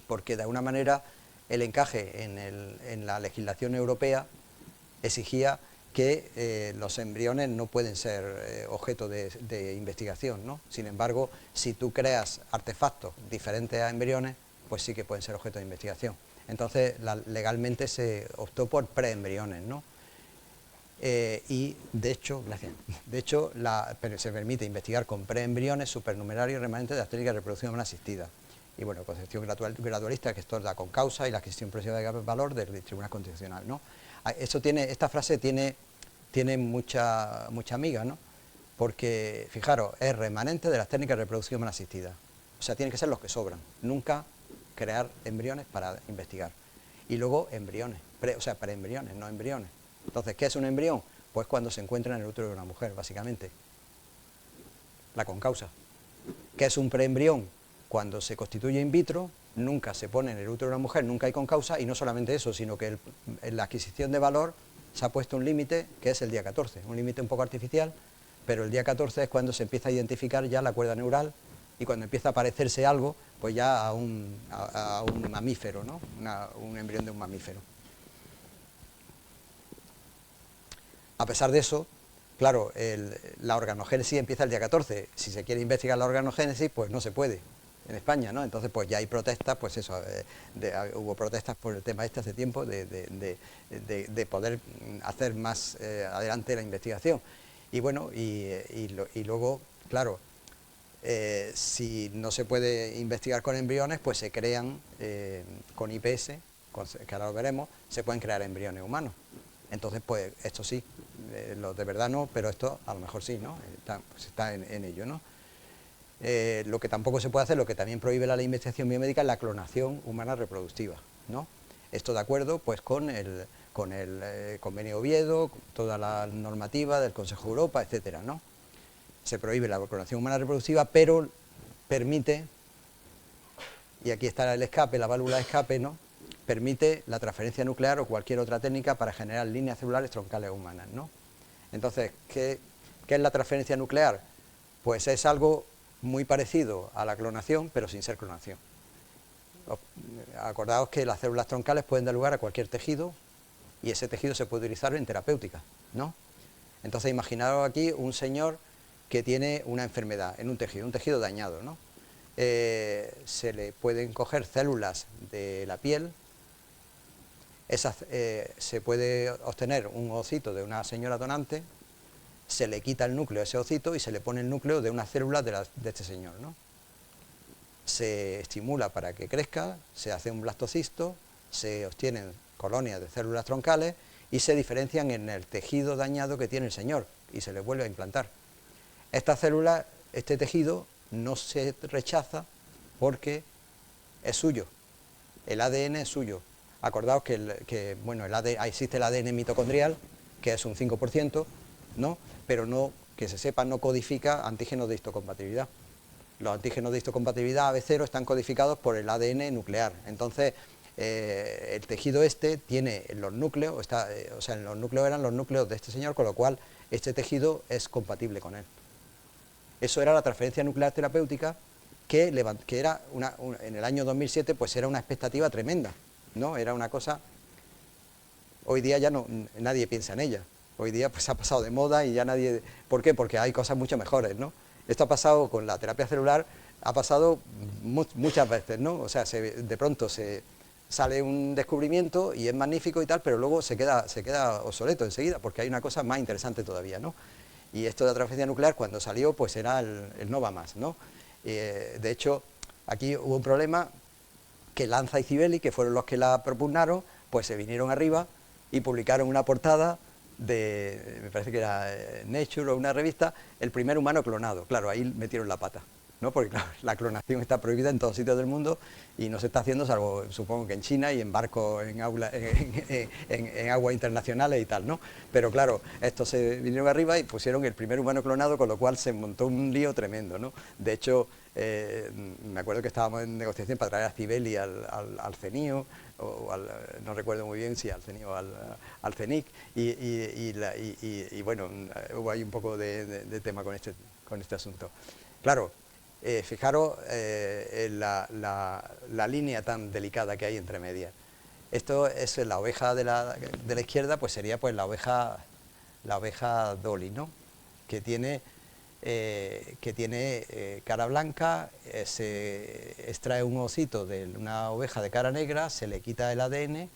Porque de alguna manera el encaje en la legislación europea exigía que los embriones no pueden ser objeto de investigación, ¿no? Sin embargo, si tú creas artefactos diferentes a embriones, pues sí que pueden ser objeto de investigación. Entonces, legalmente se optó por preembriones, ¿no? Y de hecho, se permite investigar con preembriones supernumerarios remanentes de las técnicas de reproducción humana asistida. Y bueno, concepción gradualista, que esto es la concausa y la adquisición progresiva de valor del Tribunal Constitucional, ¿no? Esta frase tiene mucha amiga, ¿no? Porque, fijaros, es remanente de las técnicas de reproducción humana asistida. O sea, tienen que ser los que sobran, nunca crear embriones para investigar. Y luego embriones, preembriones, no embriones. Entonces, ¿qué es un embrión? Pues cuando se encuentra en el útero de una mujer, básicamente. La concausa. ¿Qué es un preembrión? Cuando se constituye in vitro, nunca se pone en el útero de una mujer, nunca hay concausa, y no solamente eso, sino que en la adquisición de valor se ha puesto un límite, que es el día 14, un límite un poco artificial, pero el día 14 es cuando se empieza a identificar ya la cuerda neural, y cuando empieza a parecerse algo, pues ya a un mamífero, ¿no? Un embrión de un mamífero. A pesar de eso, claro, la organogénesis empieza el día 14. Si se quiere investigar la organogénesis, pues no se puede en España, ¿no? Entonces, pues ya hay protestas, pues eso, hubo protestas por el tema hace tiempo de poder hacer más adelante la investigación. Y bueno, y luego, claro, si no se puede investigar con embriones, pues se crean con IPS, que ahora lo veremos, se pueden crear embriones humanos. Entonces, pues esto sí, los de verdad no, pero esto a lo mejor sí, ¿no? Está en ello, ¿no? Lo que tampoco se puede hacer, lo que también prohíbe la investigación biomédica es la clonación humana reproductiva, ¿no? Esto de acuerdo pues con el convenio Oviedo, toda la normativa del Consejo de Europa, etcétera, ¿no? Se prohíbe la clonación humana reproductiva, pero permite, y aquí está el escape, la válvula de escape, ¿no? Permite la transferencia nuclear o cualquier otra técnica para generar líneas celulares troncales humanas, ¿no? Entonces, ¿qué es la transferencia nuclear? Pues es algo muy parecido a la clonación, pero sin ser clonación. Acordaos que las células troncales pueden dar lugar a cualquier tejido y ese tejido se puede utilizar en terapéutica, ¿no? Entonces, imaginaros aquí un señor que tiene una enfermedad en un tejido dañado, ¿no? Se le pueden coger células de la piel, se puede obtener un ovocito de una señora donante, se le quita el núcleo de ese ovocito y se le pone el núcleo de una célula de este señor, ¿no? Se estimula para que crezca, se hace un blastocisto, se obtienen colonias de células troncales y se diferencian en el tejido dañado que tiene el señor y se le vuelve a implantar. Esta célula, este tejido, no se rechaza porque es suyo, el ADN es suyo. Acordaos que existe el ADN mitocondrial, que es un 5%, ¿no? Pero no, que se sepa, no codifica antígenos de histocompatibilidad. Los antígenos de histocompatibilidad AB0 están codificados por el ADN nuclear. Entonces, el tejido tiene los núcleos, en los núcleos eran los núcleos de este señor, con lo cual este tejido es compatible con él. Eso era la transferencia nuclear terapéutica que era en el año 2007 pues era una expectativa tremenda, ¿no? Era una cosa, hoy día ya nadie piensa en ella, hoy día pues ha pasado de moda y ya nadie, ¿por qué? Porque hay cosas mucho mejores, ¿no? Esto ha pasado con la terapia celular, ha pasado muchas veces, ¿no? O sea, de pronto se sale un descubrimiento y es magnífico y tal, pero luego se queda obsoleto enseguida, porque hay una cosa más interesante todavía, ¿no? Y esto de la transferencia nuclear, cuando salió, pues era el no va más, ¿no? De hecho, aquí hubo un problema, que Lanza y Zibeli, que fueron los que la propugnaron, pues se vinieron arriba y publicaron una portada de, me parece que era Nature o una revista, el primer humano clonado. Claro, ahí metieron la pata, ¿no? Porque claro, la clonación está prohibida en todos sitios del mundo y no se está haciendo, salvo supongo que en China y en barcos en aguas internacionales y tal, ¿no? Pero claro, estos se vinieron arriba y pusieron el primer humano clonado, con lo cual se montó un lío tremendo, ¿no? De hecho, me acuerdo que estábamos en negociación para traer a Zibeli al CENIO, no recuerdo muy bien si al CENIO o al CENIC, y bueno, hubo ahí un poco de tema con este asunto. Claro, fijaros la línea tan delicada que hay entre medias. Esto es la oveja de la izquierda, pues sería pues la oveja Dolly, ¿no? Que tiene cara blanca, se extrae un osito de una oveja de cara negra, se le quita el ADN,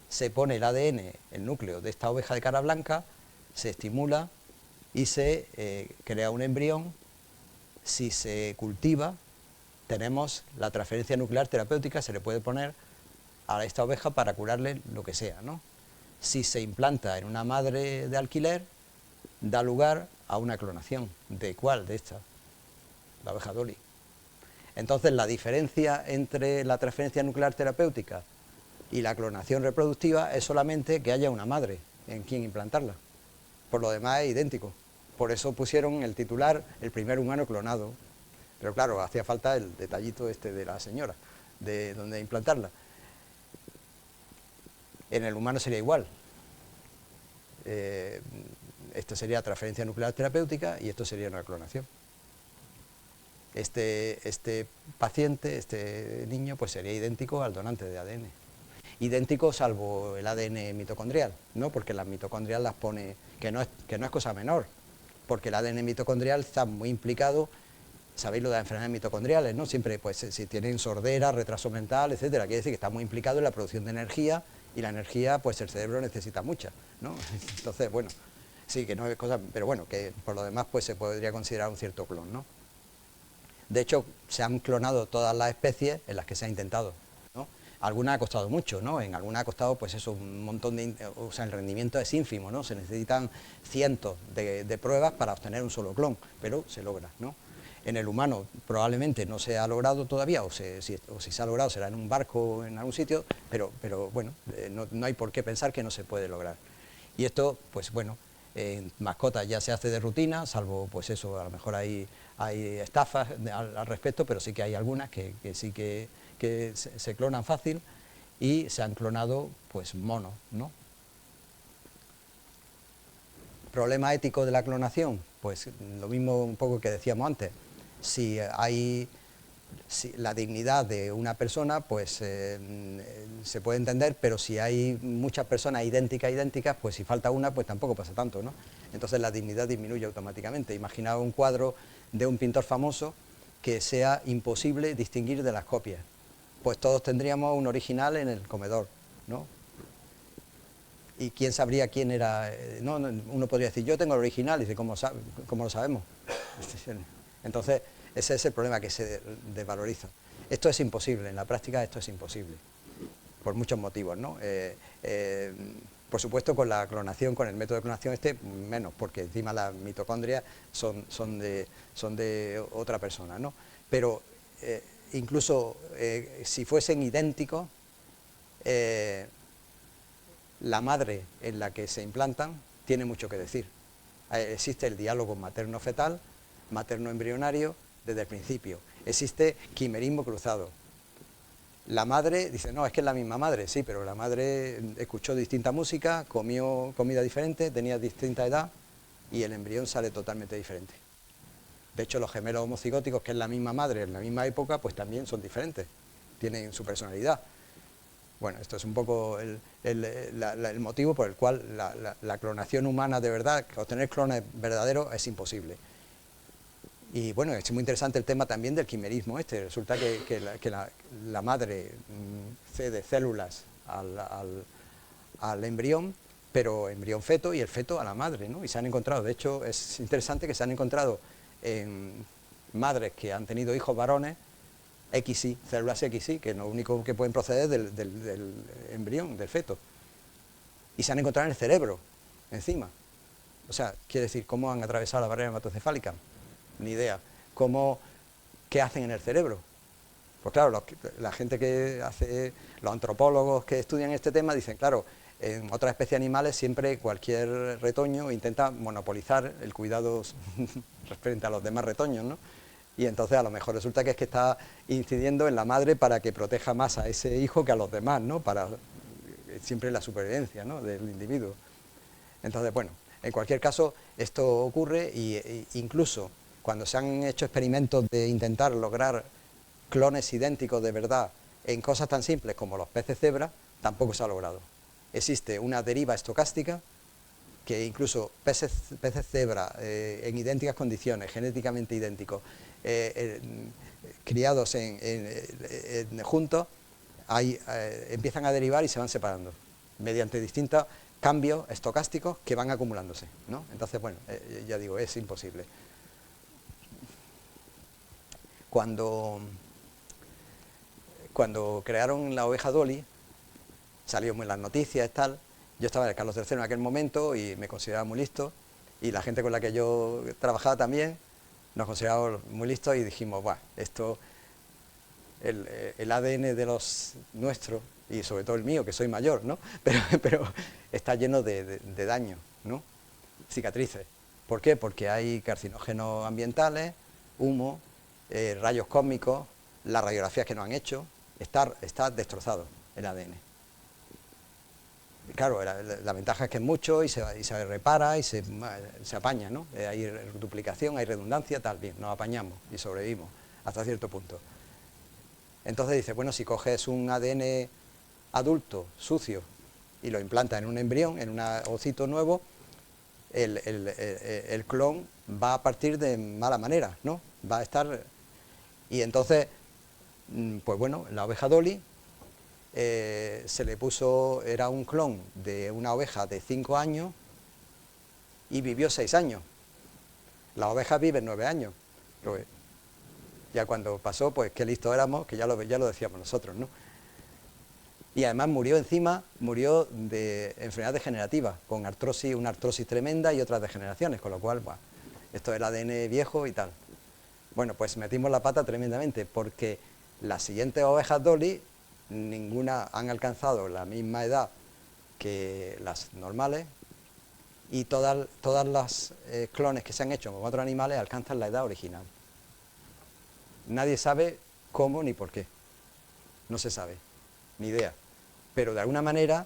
se pone el ADN, el núcleo de esta oveja de cara blanca, se estimula y se crea un embrión. Si se cultiva, tenemos la transferencia nuclear terapéutica, se le puede poner a esta oveja para curarle lo que sea, ¿no? Si se implanta en una madre de alquiler, da lugar a una clonación. ¿De cuál? De esta, la oveja Dolly. Entonces, la diferencia entre la transferencia nuclear terapéutica y la clonación reproductiva es solamente que haya una madre en quien implantarla. Por lo demás es idéntico. Por eso pusieron el titular, el primer humano clonado. Pero claro, hacía falta el detallito este de la señora, de dónde implantarla. En el humano sería igual. Esto sería transferencia nuclear terapéutica y esto sería una clonación. Este paciente, este niño, pues sería idéntico al donante de ADN. Idéntico salvo el ADN mitocondrial, ¿no? Porque las mitocondrial las pone, que no es cosa menor, porque el ADN mitocondrial está muy implicado, sabéis lo de las enfermedades mitocondriales, ¿no? Siempre, pues, si tienen sordera, retraso mental, etcétera, quiere decir que está muy implicado en la producción de energía, y la energía, pues el cerebro necesita mucha, ¿no? Entonces, bueno, sí, que no es cosa, pero bueno, que por lo demás, pues se podría considerar un cierto clon, ¿no? De hecho, se han clonado todas las especies en las que se ha intentado, ¿no? Algunas ha costado mucho, ¿no? En algunas ha costado, pues eso, un montón o sea, el rendimiento es ínfimo, ¿no? Se necesitan cientos de pruebas para obtener un solo clon, pero se logra, ¿no? En el humano probablemente no se ha logrado todavía, o si se ha logrado será en un barco o en algún sitio, pero bueno, no hay por qué pensar que no se puede lograr. Y esto, pues bueno, en mascotas ya se hace de rutina, salvo pues eso, a lo mejor hay estafas al respecto, pero sí que hay algunas que sí que se clonan fácil y se han clonado pues monos, ¿no? ¿Problema ético de la clonación? Pues lo mismo un poco que decíamos antes. Si la dignidad de una persona, pues se puede entender, pero si hay muchas personas idénticas, pues si falta una, pues tampoco pasa tanto, ¿no? Entonces la dignidad disminuye automáticamente. Imaginaos un cuadro de un pintor famoso que sea imposible distinguir de las copias. Pues todos tendríamos un original en el comedor, ¿no? ¿Y quién sabría quién era? No, uno podría decir, yo tengo el original, y dice, ¿cómo lo sabemos? Entonces, ese es el problema, que se desvaloriza. Esto es imposible, en la práctica esto es imposible, por muchos motivos, ¿no? Por supuesto, con la clonación, con el método de clonación menos, porque encima las mitocondrias son de otra persona, ¿no? Pero incluso si fuesen idénticos, la madre en la que se implantan tiene mucho que decir. Existe el diálogo materno-fetal, materno-embrionario, desde el principio. Existe quimerismo cruzado. La madre dice, no, es que es la misma madre, sí, pero la madre escuchó distinta música, comió comida diferente, tenía distinta edad y el embrión sale totalmente diferente. De hecho, los gemelos homocigóticos, que es la misma madre en la misma época, pues también son diferentes, tienen su personalidad. Bueno, esto es un poco el motivo por el cual la clonación humana de verdad, obtener clones verdaderos es imposible. Y bueno, es muy interesante el tema también del quimerismo este. Resulta que la madre cede células al embrión, pero embrión feto y el feto a la madre, ¿no? Y se han encontrado, de hecho es interesante que se han encontrado en madres que han tenido hijos varones, XY, células XY, que lo único que pueden proceder es del embrión, del feto. Y se han encontrado en el cerebro, encima. O sea, quiere decir, ¿cómo han atravesado la barrera hematocefálica? Ni idea. ¿Qué hacen en el cerebro? Pues claro, la gente que hace, los antropólogos que estudian este tema dicen, claro, en otras especies animales siempre cualquier retoño intenta monopolizar el cuidado frente a los demás retoños, ¿no? Y entonces a lo mejor resulta que es que está incidiendo en la madre para que proteja más a ese hijo que a los demás, ¿no? Para siempre la supervivencia, ¿no?, del individuo. Entonces, bueno, en cualquier caso, esto ocurre e incluso cuando se han hecho experimentos de intentar lograr clones idénticos de verdad en cosas tan simples como los peces cebra, tampoco se ha logrado. Existe una deriva estocástica que incluso peces cebra en idénticas condiciones, genéticamente idénticos, criados juntos, empiezan a derivar y se van separando mediante distintos cambios estocásticos que van acumulándose, ¿no? Entonces, bueno, ya digo, es imposible. Cuando crearon la oveja Dolly, salió en las noticias y tal. Yo estaba en el Carlos III en aquel momento y me consideraba muy listo, y la gente con la que yo trabajaba también nos consideraba muy listos, y dijimos, bueno, esto, el ADN de los nuestros, y sobre todo el mío, que soy mayor, ¿no? Pero está lleno de daño, ¿no? Cicatrices. ¿Por qué? Porque hay carcinógenos ambientales, humo, rayos cósmicos, las radiografías que nos han hecho, está destrozado el ADN. Claro, la ventaja es que es mucho y se repara y se apaña, ¿no? Hay duplicación, hay redundancia, tal, bien, nos apañamos y sobrevivimos hasta cierto punto. Entonces dice, bueno, si coges un ADN adulto, sucio, y lo implantas en un embrión, en un ovocito nuevo, el clon va a partir de mala manera, ¿no? Va a estar... Y entonces, pues bueno, la oveja Dolly se le puso, era un clon de una oveja de 5 años y vivió 6 años. Las ovejas viven 9 años. Ya cuando pasó, pues qué listos éramos, que ya lo decíamos nosotros, ¿no? Y además murió de enfermedad degenerativa, con artrosis, una artrosis tremenda y otras degeneraciones, con lo cual, bah, esto es el ADN viejo y tal. Bueno, pues metimos la pata tremendamente, porque las siguientes ovejas Dolly, ninguna han alcanzado la misma edad que las normales, y todas las clones que se han hecho con otros animales alcanzan la edad original. Nadie sabe cómo ni por qué, no se sabe, ni idea. Pero de alguna manera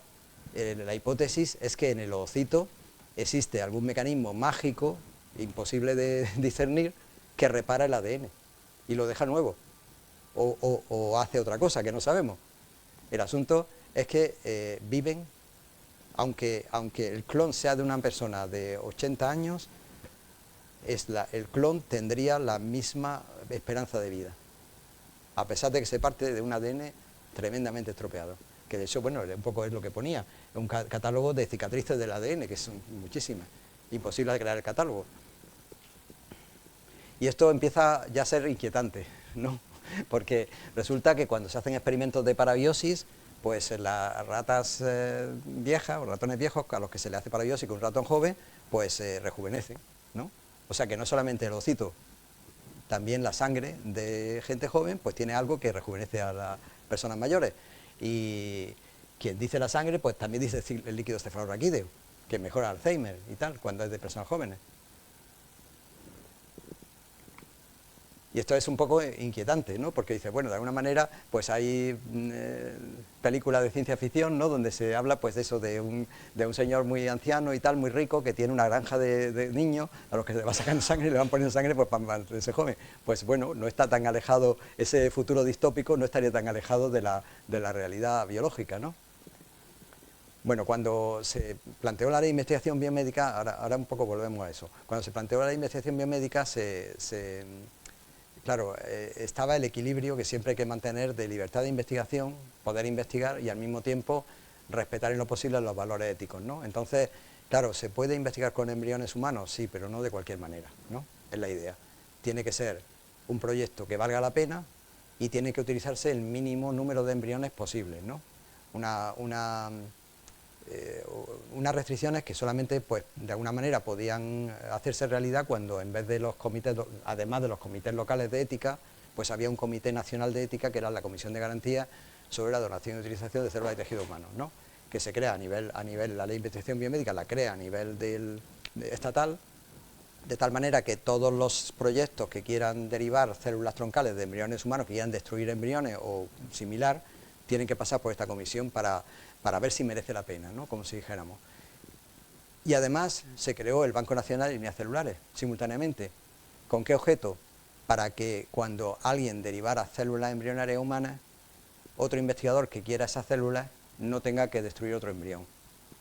la hipótesis es que en el ovocito existe algún mecanismo mágico, imposible de discernir, que repara el ADN y lo deja nuevo, o hace otra cosa que no sabemos. El asunto es que viven, aunque el clon sea de una persona de 80 años, el clon tendría la misma esperanza de vida, a pesar de que se parte de un ADN tremendamente estropeado, que de hecho, bueno, un poco es lo que ponía, un catálogo de cicatrices del ADN, que son muchísimas, imposible de crear el catálogo. Y esto empieza ya a ser inquietante, ¿no? Porque resulta que cuando se hacen experimentos de parabiosis, pues las ratas viejas, o ratones viejos, a los que se le hace parabiosis con un ratón joven, pues rejuvenecen, ¿no? O sea que no solamente el ovocito, también la sangre de gente joven, pues tiene algo que rejuvenece a las personas mayores. Y quien dice la sangre, pues también dice el líquido cefalorraquídeo, que mejora el Alzheimer y tal, cuando es de personas jóvenes. Y esto es un poco inquietante, ¿no? Porque dice, bueno, de alguna manera, pues hay películas de ciencia ficción, ¿no?, donde se habla, pues, de eso, de un señor muy anciano y tal, muy rico, que tiene una granja de niños a los que le va sacando sangre y le van poniendo sangre, pues, para mantenerse joven. Pues bueno, no está tan alejado, ese futuro distópico no estaría tan alejado de la realidad biológica, ¿no? Bueno, cuando se planteó la ley de investigación biomédica, ahora un poco volvemos a eso, cuando se planteó la ley de investigación biomédica, claro, estaba el equilibrio que siempre hay que mantener de libertad de investigación, poder investigar y al mismo tiempo respetar en lo posible los valores éticos, ¿no? Entonces, claro, ¿se puede investigar con embriones humanos? Sí, pero no de cualquier manera, ¿no? Es la idea. Tiene que ser un proyecto que valga la pena y tiene que utilizarse el mínimo número de embriones posibles, ¿no? Unas restricciones que solamente, pues, de alguna manera podían hacerse realidad cuando en vez de los comités, además de los comités locales de ética, pues había un comité nacional de ética que era la Comisión de Garantía sobre la donación y utilización de células y tejidos humanos, ¿no? Que se crea a nivel, la ley de investigación biomédica la crea a nivel estatal, de tal manera que todos los proyectos que quieran derivar células troncales de embriones humanos, que quieran destruir embriones o similar, tienen que pasar por esta comisión para ver si merece la pena, ¿no? Como si dijéramos. Y además se creó el Banco Nacional de Líneas Celulares simultáneamente. ¿Con qué objeto? Para que cuando alguien derivara células embrionarias humanas, otro investigador que quiera esas células no tenga que destruir otro embrión,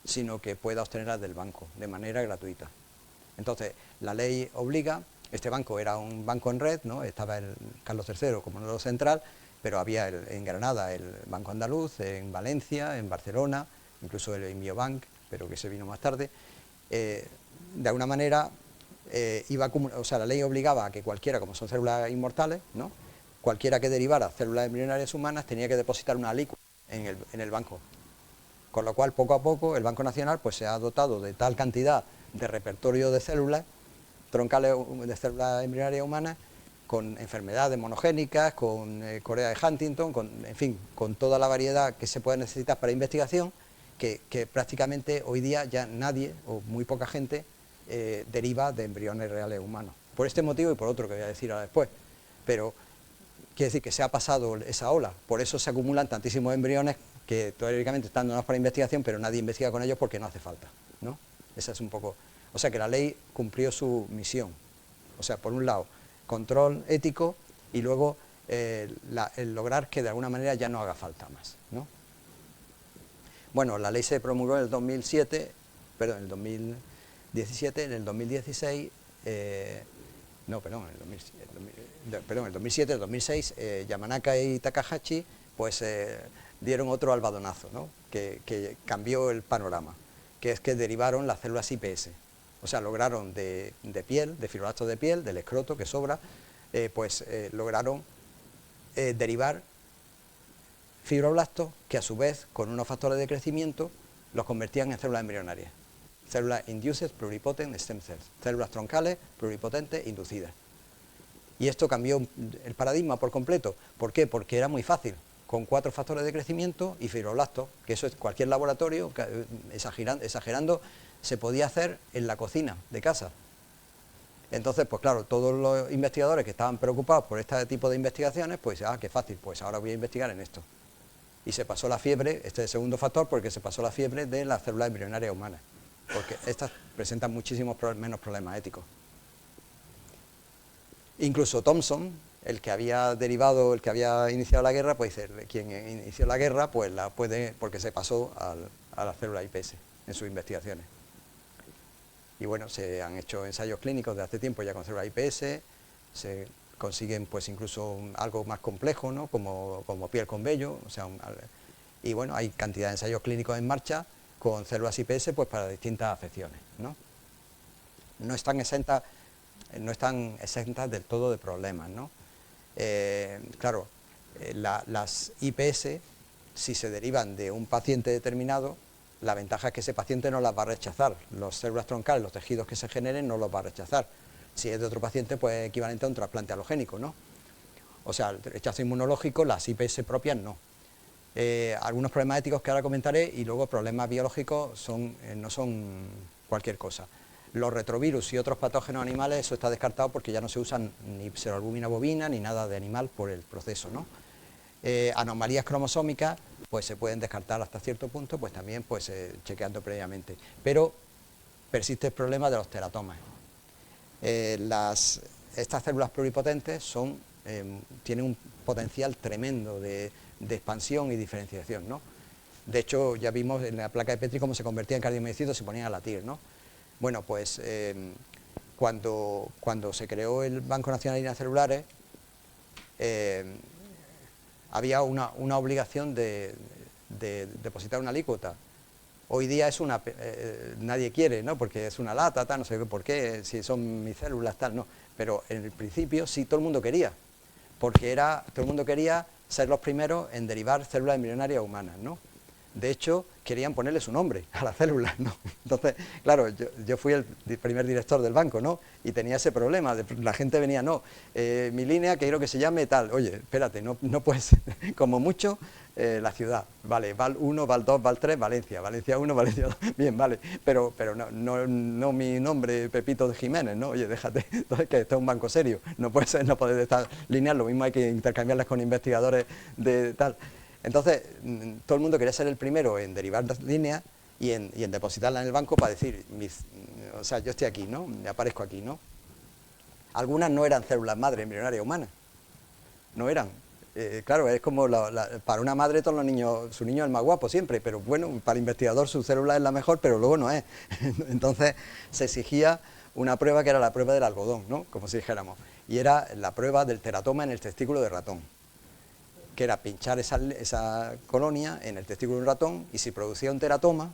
sino que pueda obtenerlas del banco de manera gratuita. Entonces, la ley obliga, este banco era un banco en red, ¿no? Estaba el Carlos III como nodo central, pero había en Granada el Banco Andaluz, en Valencia, en Barcelona, incluso el Biobank, pero que se vino más tarde. De alguna manera, la ley obligaba a que cualquiera, como son células inmortales, ¿no? Cualquiera que derivara células embrionarias humanas tenía que depositar una alícuota en el banco. Con lo cual, poco a poco, el Banco Nacional pues, se ha dotado de tal cantidad de repertorio de células troncales, de células embrionarias humanas, con enfermedades monogénicas, con corea de Huntington, en fin, con toda la variedad que se puede necesitar para investigación, que prácticamente hoy día ya nadie, o muy poca gente, deriva de embriones reales humanos. Por este motivo y por otro que voy a decir ahora después. Pero quiere decir que se ha pasado esa ola, por eso se acumulan tantísimos embriones que teóricamente están donados para investigación, pero nadie investiga con ellos porque no hace falta, ¿no? Esa es un poco... O sea que la ley cumplió su misión. O sea, por un lado, control ético y luego el lograr que de alguna manera ya no haga falta más, ¿no? Bueno, la ley se promulgó en el 2007, perdón, en el 2017, en el 2016, en el 2007, el 2006, Yamanaka y Takahashi, pues dieron otro albadonazo, ¿no? que cambió el panorama, que es que derivaron las células iPS. O sea, lograron de piel, de fibroblastos de piel, del escroto que sobra, lograron derivar fibroblastos que a su vez, con unos factores de crecimiento, los convertían en células embrionarias. Células induced pluripotent stem cells, células troncales pluripotentes inducidas. Y esto cambió el paradigma por completo. ¿Por qué? Porque era muy fácil, con 4 factores de crecimiento y fibroblastos, que eso es cualquier laboratorio, exagerando, se podía hacer en la cocina de casa. Entonces, pues claro, todos los investigadores que estaban preocupados por este tipo de investigaciones, pues, qué fácil, pues ahora voy a investigar en esto. Y se pasó la fiebre, este es el segundo factor, porque se pasó la fiebre de las células embrionarias humanas, porque estas presentan muchísimos menos problemas éticos. Incluso Thomson, el que había iniciado la guerra, pues quien inició la guerra, pues la puede, porque se pasó a la célula iPS en sus investigaciones. Y bueno, se han hecho ensayos clínicos de hace tiempo ya con células iPS, se consiguen pues incluso algo más complejo, ¿no? como piel con vello, o sea, y bueno, hay cantidad de ensayos clínicos en marcha con células iPS pues para distintas afecciones, ¿no? No están exentas del todo de problemas, ¿no? Claro, las IPS, si se derivan de un paciente determinado, la ventaja es que ese paciente no las va a rechazar, las células troncales, los tejidos que se generen no los va a rechazar. Si es de otro paciente, pues es equivalente a un trasplante alogénico, ¿no? O sea, el rechazo inmunológico, las IPS propias no. Algunos problemas éticos que ahora comentaré y luego problemas biológicos no son cualquier cosa. Los retrovirus y otros patógenos animales, eso está descartado porque ya no se usan ni pseudoalbúmina bovina ni nada de animal por el proceso, ¿no? Anomalías cromosómicas, pues se pueden descartar hasta cierto punto, pues también pues chequeando previamente. Pero persiste el problema de los teratomas. Estas células pluripotentes tienen un potencial tremendo de expansión y diferenciación, ¿no? De hecho, ya vimos en la placa de Petri cómo se convertía en cardiomiocitos y se ponían a latir, ¿no? Bueno, pues cuando se creó el Banco Nacional de Líneas Celulares, había una obligación de depositar una alícuota. Hoy día es nadie quiere, ¿no? Porque es una lata, tal, no sé por qué, si son mis células, tal, no. Pero en el principio sí todo el mundo quería, porque todo el mundo quería ser los primeros en derivar células embrionarias humanas, ¿no? De hecho, querían ponerle su nombre a las células, ¿no? Entonces, claro, yo fui el primer director del banco, ¿no? Y tenía ese problema, la gente venía, no, mi línea quiero que se llame tal, oye, espérate, no puedes, como mucho, la ciudad, vale, Val 1, Val 2, Val 3, Valencia, Valencia 1, Valencia 2, bien, vale, pero no mi nombre, Pepito de Jiménez, ¿no? Oye, déjate, entonces que esto es un banco serio, no puede ser, no puede estar lineal, lo mismo hay que intercambiarlas con investigadores de tal. Entonces, todo el mundo quería ser el primero en derivar las líneas y en depositarlas en el banco para decir, o sea, yo estoy aquí, ¿no? Me aparezco aquí, ¿no? Algunas no eran células madre embrionarias humanas, no eran. Claro, es como para una madre todos los niños, su niño es el más guapo siempre, pero bueno, para el investigador su célula es la mejor, pero luego no es. Entonces, se exigía una prueba que era la prueba del algodón, ¿no? Como si dijéramos, y era la prueba del teratoma en el testículo de ratón, que era pinchar esa colonia en el testículo de un ratón y si producía un teratoma,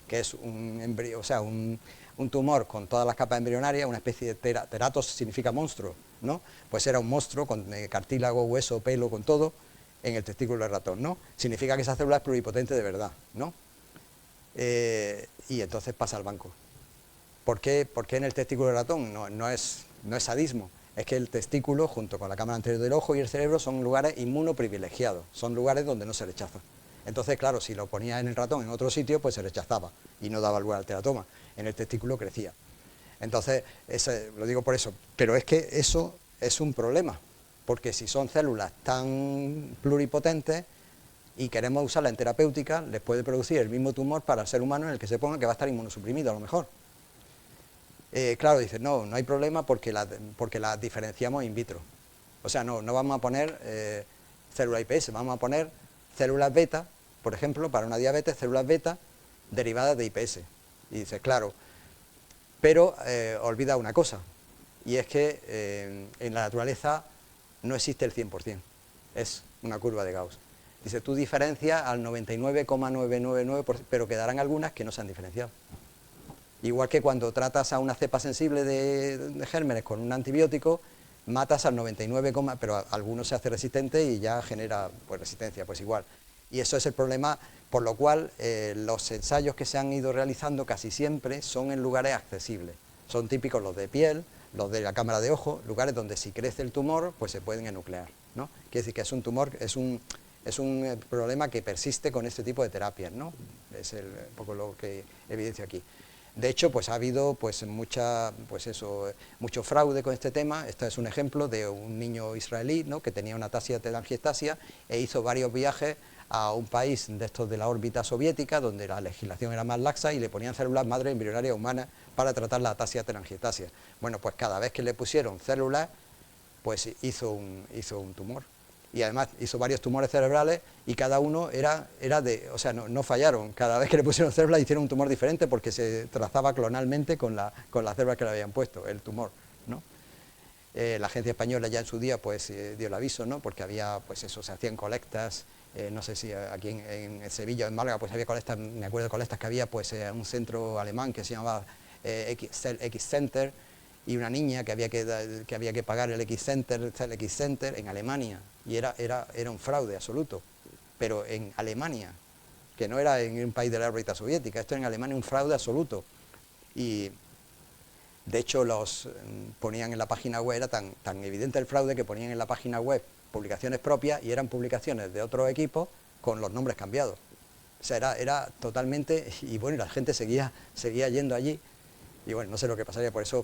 que es un tumor con todas las capas embrionarias, una especie de teratos significa monstruo, ¿no? Pues era un monstruo con cartílago, hueso, pelo, con todo, en el testículo del ratón, ¿no? Significa que esa célula es pluripotente de verdad, ¿no? Y entonces pasa al banco. ¿Por qué en el testículo del ratón? No es sadismo. Es que el testículo, junto con la cámara anterior del ojo y el cerebro, son lugares inmunoprivilegiados, son lugares donde no se rechaza. Entonces, claro, si lo ponía en el ratón en otro sitio, pues se rechazaba y no daba lugar al teratoma. En el testículo crecía. Entonces, lo digo por eso. Pero es que eso es un problema, porque si son células tan pluripotentes y queremos usarlas en terapéutica, les puede producir el mismo tumor para el ser humano en el que se ponga que va a estar inmunosuprimido a lo mejor. Claro, dice, no hay problema porque las diferenciamos in vitro. O sea, no vamos a poner células IPS, vamos a poner células beta, por ejemplo, para una diabetes, células beta derivadas de IPS. Y dice, claro, pero olvida una cosa, y es que en la naturaleza no existe el 100%, es una curva de Gauss. Dice, tú diferencias al 99,999%, pero quedarán algunas que no se han diferenciado. Igual que cuando tratas a una cepa sensible de gérmenes con un antibiótico, matas al 99, pero a algunos se hace resistente y ya genera pues, resistencia, pues igual. Y eso es el problema, por lo cual los ensayos que se han ido realizando casi siempre son en lugares accesibles. Son típicos los de piel, los de la cámara de ojo, lugares donde si crece el tumor, pues se pueden enuclear, ¿no? Quiere decir que es un tumor, es un problema que persiste con este tipo de terapias, ¿no? Es un poco lo que evidencio aquí. De hecho, pues ha habido mucho fraude con este tema. Este es un ejemplo de un niño israelí, ¿no? Que tenía una ataxia telangiectasia e hizo varios viajes a un país de estos de la órbita soviética, donde la legislación era más laxa y le ponían células madre embrionarias humanas para tratar la ataxia telangiectasia. Bueno, pues cada vez que le pusieron células, pues hizo un tumor. Y además hizo varios tumores cerebrales y cada uno era o sea, no fallaron. Cada vez que le pusieron células hicieron un tumor diferente porque se trazaba clonalmente con las células que le habían puesto, el tumor, ¿no? La agencia española ya en su día pues dio el aviso, ¿no? Porque había, pues eso, se hacían colectas, no sé si aquí en Sevilla o en Málaga pues había colectas, me acuerdo de colectas que había pues un centro alemán que se llamaba X Center, y una niña que había que pagar el X Center en Alemania, y era un fraude absoluto, pero en Alemania, que no era en un país de la órbita soviética, esto en Alemania un fraude absoluto. Y de hecho ponían en la página web, era tan evidente el fraude que ponían en la página web publicaciones propias y eran publicaciones de otros equipos con los nombres cambiados. O sea, era totalmente, y bueno, la gente seguía yendo allí. Y bueno, no sé lo que pasaría, por eso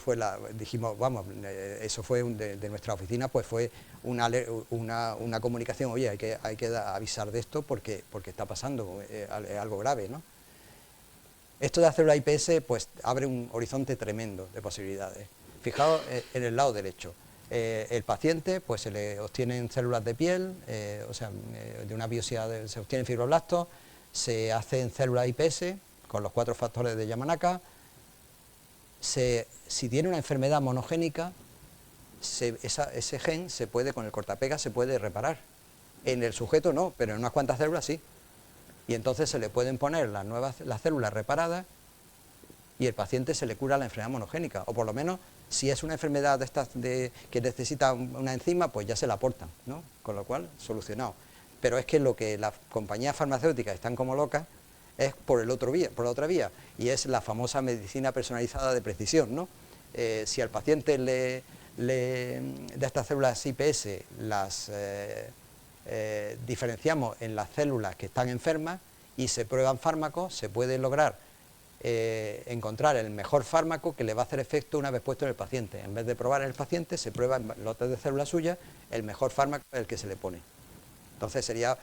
dijimos, vamos, eso fue de nuestra oficina, pues fue una comunicación, oye, hay que avisar de esto porque está pasando algo grave, ¿no? Esto de hacer la IPS, pues abre un horizonte tremendo de posibilidades. Fijaos en el lado derecho, el paciente, pues se le obtienen células de piel, o sea, de una biopsia se obtienen fibroblastos, se hacen células iPS con los 4 factores de Yamanaka. Si tiene una enfermedad monogénica, ese gen se puede, con el cortapega se puede reparar. En el sujeto no, pero en unas cuantas células sí. Y entonces se le pueden poner las células reparadas y el paciente se le cura la enfermedad monogénica. O por lo menos, si es una enfermedad de estas que necesita una enzima, pues ya se la aportan, ¿no? Con lo cual, solucionado. Pero es que lo que las compañías farmacéuticas están como locas es por la otra vía, y es la famosa medicina personalizada de precisión, ¿no? Si al paciente de estas células IPS las diferenciamos en las células que están enfermas y se prueban fármacos, se puede lograr encontrar el mejor fármaco que le va a hacer efecto una vez puesto en el paciente. En vez de probar en el paciente, se prueba en lotes de células suyas el mejor fármaco el que se le pone. Entonces sería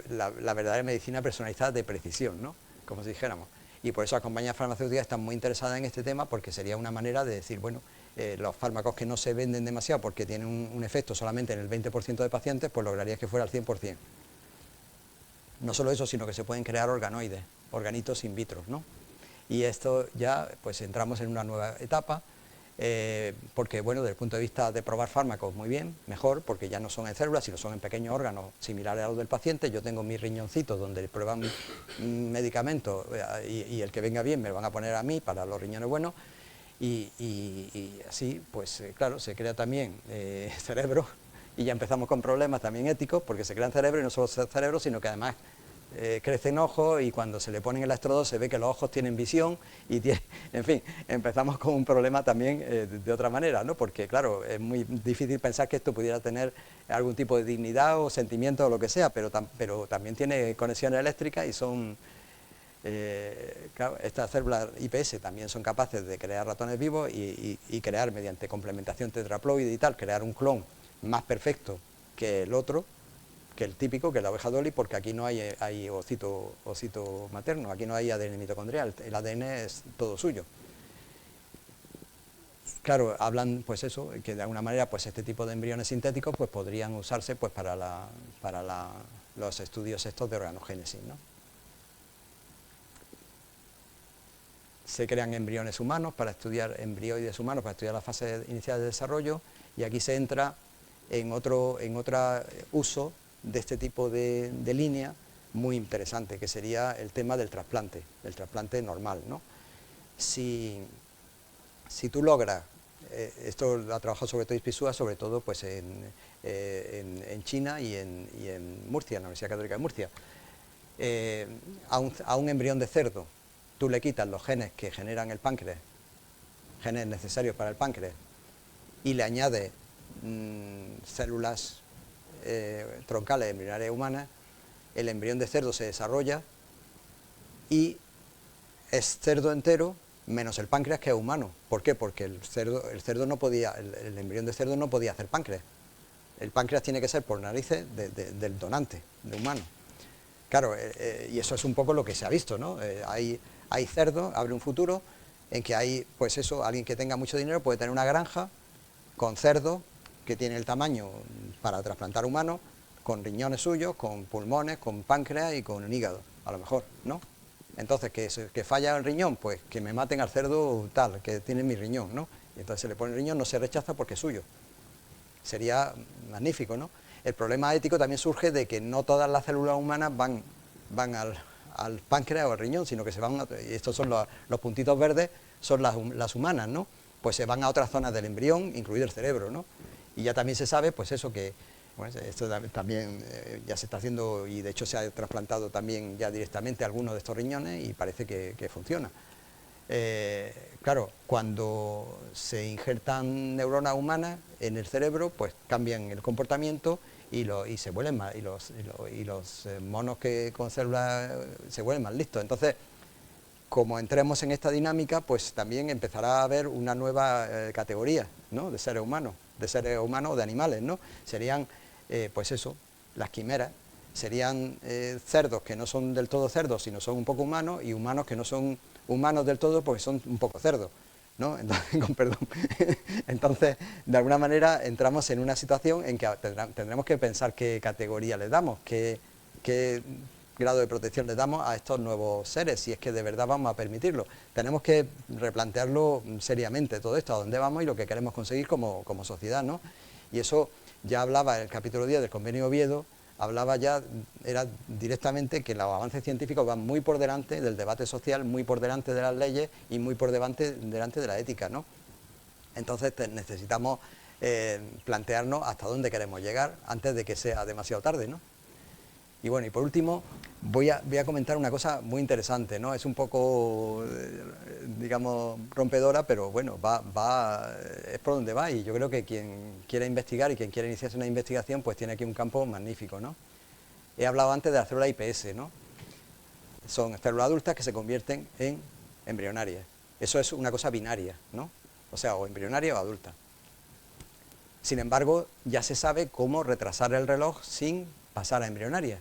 la verdadera medicina personalizada de precisión, ¿no? Como si dijéramos. Y por eso las compañías farmacéuticas están muy interesadas en este tema, porque sería una manera de decir, bueno, los fármacos que no se venden demasiado porque tienen un efecto solamente en el 20% de pacientes, pues lograrías que fuera al 100%. No solo eso, sino que se pueden crear organoides, organitos in vitro, ¿no? Y esto ya, pues entramos en una nueva etapa, porque, bueno, desde el punto de vista de probar fármacos, muy bien, mejor, porque ya no son en células, sino son en pequeños órganos similares a los del paciente. Yo tengo mis riñoncitos donde prueban medicamentos y el que venga bien me lo van a poner a mí para los riñones buenos, y así, pues claro, se crea también cerebro, y ya empezamos con problemas también éticos, porque se crean cerebros y no solo cerebros, sino que además crecen ojos, y cuando se le ponen el electrodo se ve que los ojos tienen visión y en fin, empezamos con un problema también de otra manera, ¿no? Porque claro, es muy difícil pensar que esto pudiera tener algún tipo de dignidad o sentimiento o lo que sea, pero también tiene conexiones eléctricas y son claro, estas células IPS también son capaces de crear ratones vivos y crear, mediante complementación tetraploide y tal, crear un clon más perfecto que el otro, que el típico, que la oveja Dolly, porque aquí no hay ovocito materno, aquí no hay ADN mitocondrial, el ADN es todo suyo. Claro, hablan, pues eso, que de alguna manera, pues este tipo de embriones sintéticos, pues podrían usarse, pues para los estudios estos de organogénesis, ¿no? Se crean embriones humanos para estudiar, embrioides humanos para estudiar la fase inicial de desarrollo, y aquí se entra en otro uso de este tipo de línea muy interesante, que sería el tema del trasplante normal, ¿no? Si tú logras, esto lo ha trabajado sobre todo Ispizúa, sobre todo pues en China y en Murcia, en la Universidad Católica de Murcia, a un embrión de cerdo, tú le quitas los genes que generan el páncreas, genes necesarios para el páncreas, y le añades células troncales embrionarias humanas, el embrión de cerdo se desarrolla y es cerdo entero menos el páncreas, que es humano. ¿Por qué? Porque el cerdo no podía, el embrión de cerdo no podía hacer páncreas. El páncreas tiene que ser por narices del donante, de humano. Claro, y eso es un poco lo que se ha visto, ¿no? Hay cerdos, abre un futuro en que hay, pues eso, alguien que tenga mucho dinero puede tener una granja con cerdos que tiene el tamaño para trasplantar humanos, con riñones suyos, con pulmones, con páncreas y con un hígado, a lo mejor, ¿no? Entonces, que falla el riñón, pues que me maten al cerdo tal, que tiene mi riñón, ¿no? Y entonces se le pone el riñón, no se rechaza porque es suyo. Sería magnífico, ¿no? El problema ético también surge de que no todas las células humanas van al páncreas o al riñón, sino que se van, y estos son los puntitos verdes, son las humanas, ¿no? Pues se van a otras zonas del embrión, incluido el cerebro, ¿no? Y ya también se sabe, pues eso, que bueno, esto también ya se está haciendo, y de hecho se ha trasplantado también ya directamente algunos de estos riñones y parece que funciona. Claro, cuando se injertan neuronas humanas en el cerebro, pues cambian el comportamiento y se vuelven más, y los monos que con células se vuelven más listos. Entonces, como entremos en esta dinámica, pues también empezará a haber una nueva categoría, ¿no?, de seres humanos o de animales, ¿no? Serían, pues eso, las quimeras, serían cerdos que no son del todo cerdos, sino son un poco humanos, y humanos que no son humanos del todo porque son un poco cerdos, ¿no? Entonces, con perdón. Entonces, de alguna manera entramos en una situación en que tendremos que pensar qué categoría le damos, qué grado de protección le damos a estos nuevos seres, si es que de verdad vamos a permitirlo. Tenemos que replantearlo seriamente todo esto, a dónde vamos y lo que queremos conseguir como sociedad, ¿no? Y eso ya hablaba en el capítulo 10 del Convenio Oviedo, hablaba ya, era directamente que los avances científicos van muy por delante del debate social, muy por delante de las leyes y muy por delante de la ética, ¿no? Entonces necesitamos plantearnos hasta dónde queremos llegar antes de que sea demasiado tarde, ¿no? Y bueno, y por último voy a comentar una cosa muy interesante, ¿no? Es un poco, digamos, rompedora, pero bueno, es por donde va, y yo creo que quien quiera investigar y quien quiera iniciarse una investigación, pues tiene aquí un campo magnífico, ¿no? He hablado antes de las células iPS, ¿no? Son células adultas que se convierten en embrionarias. Eso es una cosa binaria, ¿no? O sea, o embrionaria o adulta. Sin embargo, ya se sabe cómo retrasar el reloj sin pasar a embrionaria.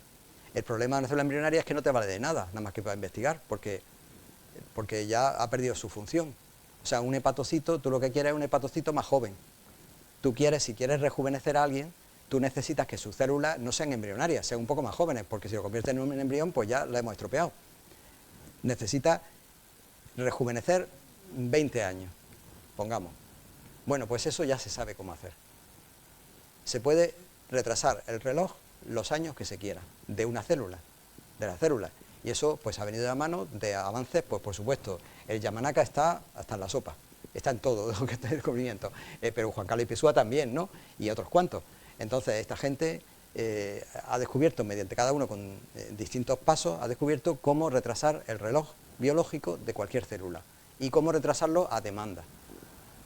El problema de una célula embrionaria es que no te vale de nada, nada más que para investigar, porque ya ha perdido su función. O sea, un hepatocito, tú lo que quieres es un hepatocito más joven. Tú quieres, si quieres rejuvenecer a alguien, tú necesitas que sus células no sean embrionarias, sean un poco más jóvenes, porque si lo conviertes en un embrión, pues ya la hemos estropeado. Necesita rejuvenecer 20 años, pongamos. Bueno, pues eso ya se sabe cómo hacer. Se puede retrasar el reloj los años que se quiera, de una célula, de la célula. Y eso pues ha venido de la mano de avances, pues por supuesto, el Yamanaka está hasta en la sopa, está en todo lo que está el descubrimiento, pero Juan Carlos Ipizúa también, ¿no? Y otros cuantos. Entonces esta gente ha descubierto, mediante cada uno con distintos pasos, ha descubierto cómo retrasar el reloj biológico de cualquier célula y cómo retrasarlo a demanda.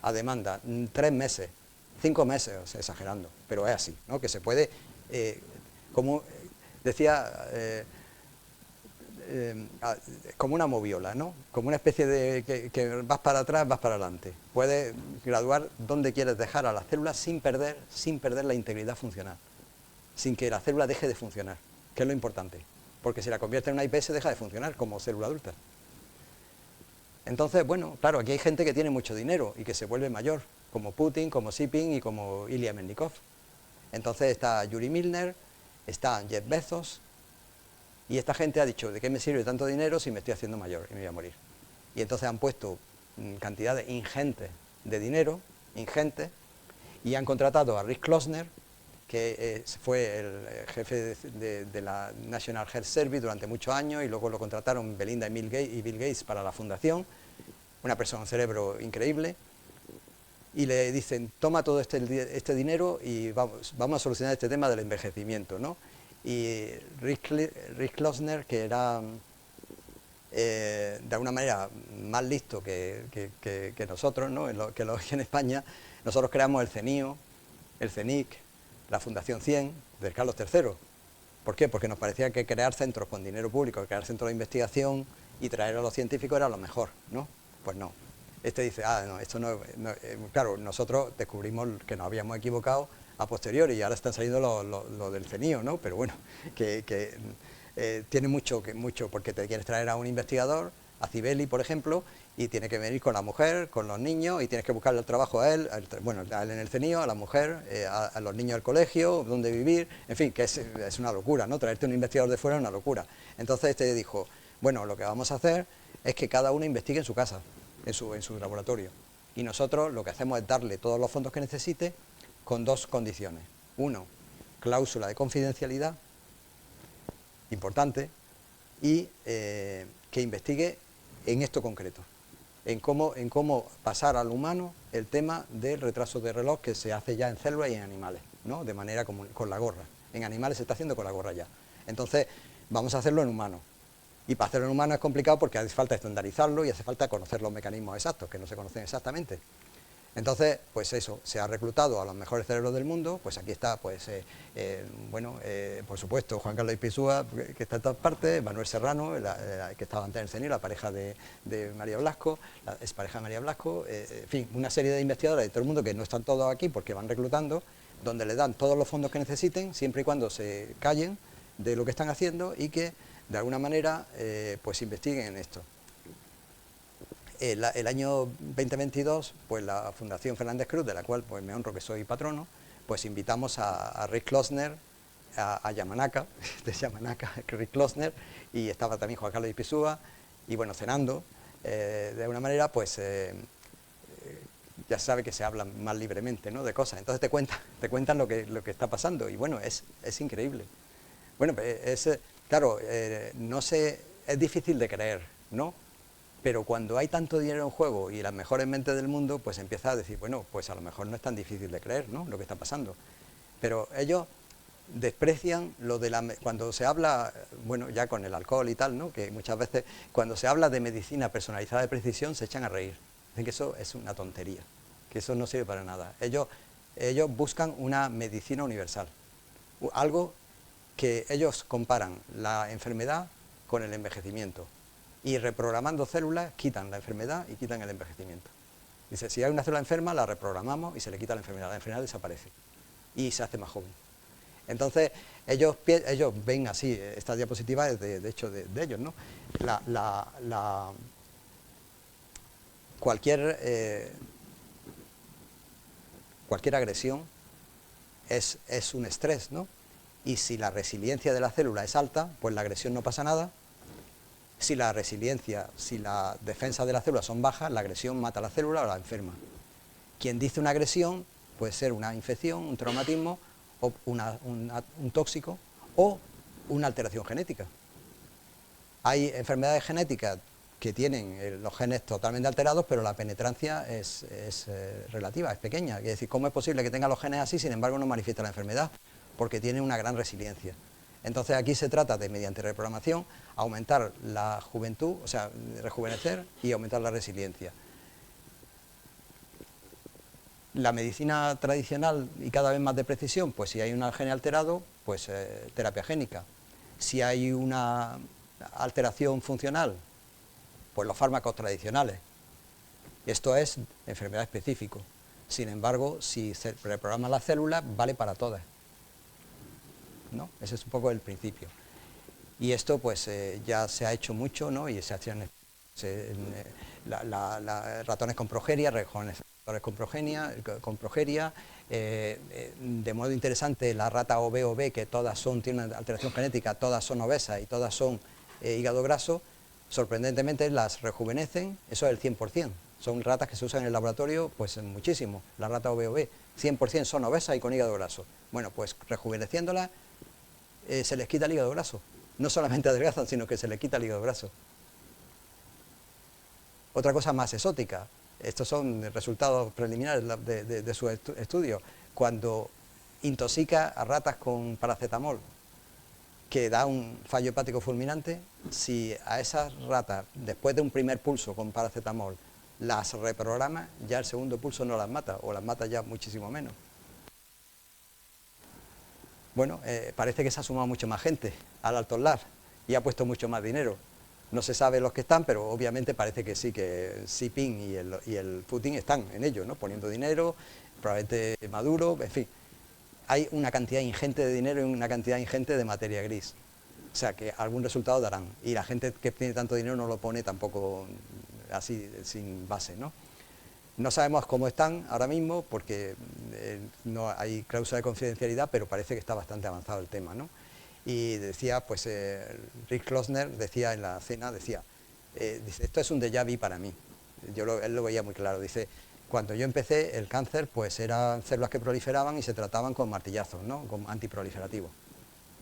A demanda, 3 meses, 5 meses, o sea, exagerando, pero es así, ¿no? Que se puede, como decía, como una moviola, ¿no? Como una especie de que vas para atrás, vas para adelante. Puedes graduar donde quieres dejar a la célula sin perder la integridad funcional, sin que la célula deje de funcionar, que es lo importante, porque si la convierte en una IPS deja de funcionar como célula adulta. Entonces, bueno, claro, aquí hay gente que tiene mucho dinero y que se vuelve mayor, como Putin, como Xi Jinping y como Ilya Melnikov. Entonces está Yuri Milner, está Jeff Bezos, y esta gente ha dicho, ¿de qué me sirve tanto dinero si me estoy haciendo mayor y me voy a morir? Y entonces han puesto cantidades ingentes de dinero, ingentes, y han contratado a Rick Klosner, que fue el jefe de la National Health Service durante muchos años, y luego lo contrataron Belinda y Bill Gates para la fundación, una persona, un cerebro increíble, y le dicen, toma todo este dinero y vamos a solucionar este tema del envejecimiento, ¿no? Y Rick Klosner, que era de alguna manera más listo que nosotros, ¿no? Que en España, nosotros creamos el CENIO, el CENIC, la Fundación 100 de Carlos III. ¿Por qué? Porque nos parecía que crear centros con dinero público, crear centros de investigación y traer a los científicos era lo mejor, ¿no? Pues no. Este dice, no, esto no, claro, nosotros descubrimos que nos habíamos equivocado a posteriori y ahora están saliendo lo del CENIO, ¿no? Pero bueno, que tiene mucho, porque te quieres traer a un investigador, a Cibeli, por ejemplo, y tiene que venir con la mujer, con los niños, y tienes que buscarle el trabajo a él, a él en el CENIO, a la mujer, a los niños al colegio, dónde vivir, en fin, que es una locura, ¿no? Traerte un investigador de fuera es una locura. Entonces este dijo, bueno, lo que vamos a hacer es que cada uno investigue en su casa, en su laboratorio, y nosotros lo que hacemos es darle todos los fondos que necesite con 2 condiciones. 1, cláusula de confidencialidad, importante, y que investigue en esto concreto, en cómo pasar al humano el tema del retraso de reloj que se hace ya en células y en animales, ¿no? De manera común, con la gorra. En animales se está haciendo con la gorra ya. Entonces, vamos a hacerlo en humanos. Y para hacerlo en humanos es complicado porque hace falta estandarizarlo y hace falta conocer los mecanismos exactos, que no se conocen exactamente. Entonces, pues eso, se ha reclutado a los mejores cerebros del mundo, pues aquí está, pues, por supuesto, Juan Carlos Ipizúa, que está en todas partes, Manuel Serrano, que estaba antes en el CENIO, la pareja de María Blasco, la expareja de María Blasco, en fin, una serie de investigadores de todo el mundo que no están todos aquí porque van reclutando, donde le dan todos los fondos que necesiten, siempre y cuando se callen de lo que están haciendo y que, de alguna manera, pues investiguen en esto. El año 2022, pues la Fundación Fernández Cruz, de la cual pues me honro que soy patrono, pues invitamos a Rick Klosner a Yamanaka, de Yamanaka, Rick Klosner, y estaba también Juan Carlos Ispizúa, y bueno, cenando, de alguna manera, pues ya se sabe que se hablan más libremente, ¿no?, de cosas. Entonces te cuentan lo que está pasando, y bueno, es increíble. Bueno, claro, no sé, es difícil de creer, ¿no? Pero cuando hay tanto dinero en juego y las mejores mentes del mundo, pues empieza a decir, bueno, pues a lo mejor no es tan difícil de creer, ¿no?, lo que está pasando. Pero ellos desprecian lo de cuando se habla, bueno, ya con el alcohol y tal, ¿no?, que muchas veces cuando se habla de medicina personalizada de precisión se echan a reír. Dicen que eso es una tontería, que eso no sirve para nada. Ellos buscan una medicina universal, algo que ellos comparan la enfermedad con el envejecimiento, y reprogramando células quitan la enfermedad y quitan el envejecimiento. Dice, si hay una célula enferma, la reprogramamos y se le quita la enfermedad desaparece y se hace más joven. Entonces, ellos ven así, esta diapositiva es de hecho de ellos, ¿no? Cualquier agresión es un estrés, ¿no? Y si la resiliencia de la célula es alta, pues la agresión no pasa nada. Si la defensa de la célula son bajas, la agresión mata a la célula o la enferma. Quien dice una agresión puede ser una infección, un traumatismo, o un tóxico, o una alteración genética. Hay enfermedades genéticas que tienen los genes totalmente alterados, pero la penetrancia es relativa, es pequeña. Es decir, ¿cómo es posible que tenga los genes así, sin embargo no manifiesta la enfermedad? Porque tiene una gran resiliencia. Entonces aquí se trata de, mediante reprogramación, aumentar la juventud, o sea, rejuvenecer y aumentar la resiliencia. La medicina tradicional y cada vez más de precisión, pues si hay un gene alterado, pues terapia génica. Si hay una alteración funcional, pues los fármacos tradicionales. Esto es enfermedad específica. Sin embargo, si se reprograman las células, vale para todas, ¿no? Ese es un poco el principio. Y esto pues ya se ha hecho mucho, ¿no? Y se hacían ratones con progeria, ratones con progeria, de modo interesante la rata OB, que todas tienen una alteración genética, todas son obesas y todas son hígado graso, sorprendentemente las rejuvenecen, eso es el 100%. Son ratas que se usan en el laboratorio pues muchísimo, la rata OB, 100% son obesas y con hígado graso. Bueno, pues rejuveneciéndolas se les quita el hígado graso. No solamente adelgazan, sino que se les quita el hígado graso. Otra cosa más exótica, estos son resultados preliminares de su estudio, cuando intoxica a ratas con paracetamol, que da un fallo hepático fulminante, si a esas ratas, después de un primer pulso con paracetamol, las reprograma, ya el segundo pulso no las mata, o las mata ya muchísimo menos. Bueno, parece que se ha sumado mucho más gente al Altos Lab y ha puesto mucho más dinero. No se sabe los que están, pero obviamente parece que sí, que Xi Jinping y el Putin están en ello, ¿no? Poniendo dinero, probablemente Maduro, en fin. Hay una cantidad ingente de dinero y una cantidad ingente de materia gris. O sea, que algún resultado darán. Y la gente que tiene tanto dinero no lo pone tampoco así, sin base, ¿no? No sabemos cómo están ahora mismo porque no hay cláusula de confidencialidad, pero parece que está bastante avanzado el tema, ¿no? Y decía, pues, Rick Klosner decía en la cena, dice, esto es un déjà vu para mí. Él lo veía muy claro, dice, cuando yo empecé el cáncer, pues eran células que proliferaban y se trataban con martillazos, ¿no?, con antiproliferativos.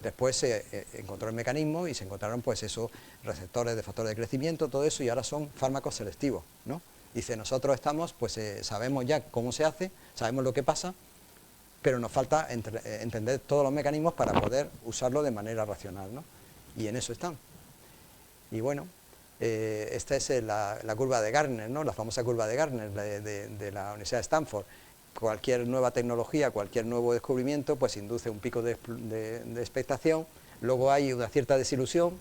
Después se encontró el mecanismo y se encontraron, pues, esos receptores de factores de crecimiento, todo eso, y ahora son fármacos selectivos, ¿no? Dice, nosotros estamos, pues sabemos ya cómo se hace, sabemos lo que pasa, pero nos falta entender todos los mecanismos para poder usarlo de manera racional, ¿no? Y en eso están. Y bueno, esta es la curva de Gartner, ¿no?, la famosa curva de Gartner de la Universidad de Stanford. Cualquier nueva tecnología, cualquier nuevo descubrimiento, pues induce un pico de expectación, luego hay una cierta desilusión,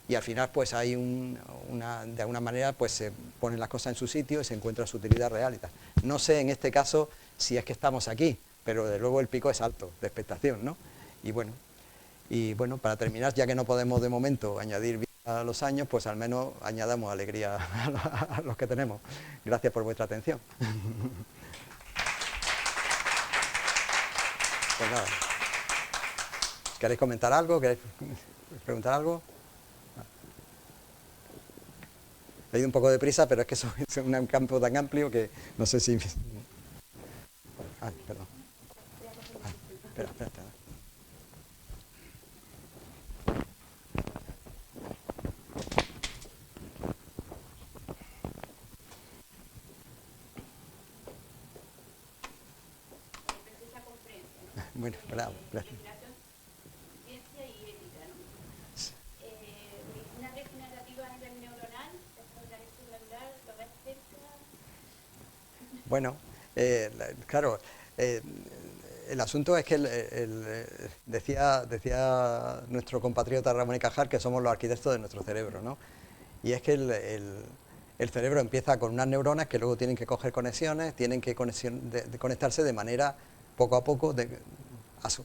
y al final pues hay de alguna manera pues se ponen las cosas en su sitio y se encuentra su utilidad real y tal. No sé en este caso si es que estamos aquí, pero de luego el pico es alto de expectación, ¿no? Y bueno, para terminar, ya que no podemos de momento añadir vida a los años, pues al menos añadamos alegría a los que tenemos. Gracias por vuestra atención. Pues nada, ¿Queréis comentar algo? ¿Queréis preguntar algo? He ido un poco deprisa, pero es que es un campo tan amplio que no sé si... Ay, perdón. Espera. Bueno, bravo, gracias. Ciencia y ética, ¿no? Medicina regenerativa a nivel neuronal, desarrollo celular, ¿lo ves cerca? Bueno, claro, el asunto es que decía nuestro compatriota Ramón y Cajal que somos los arquitectos de nuestro cerebro, ¿no? Y es que el cerebro empieza con unas neuronas que luego tienen que coger conexiones, tienen que conectarse de manera poco a poco,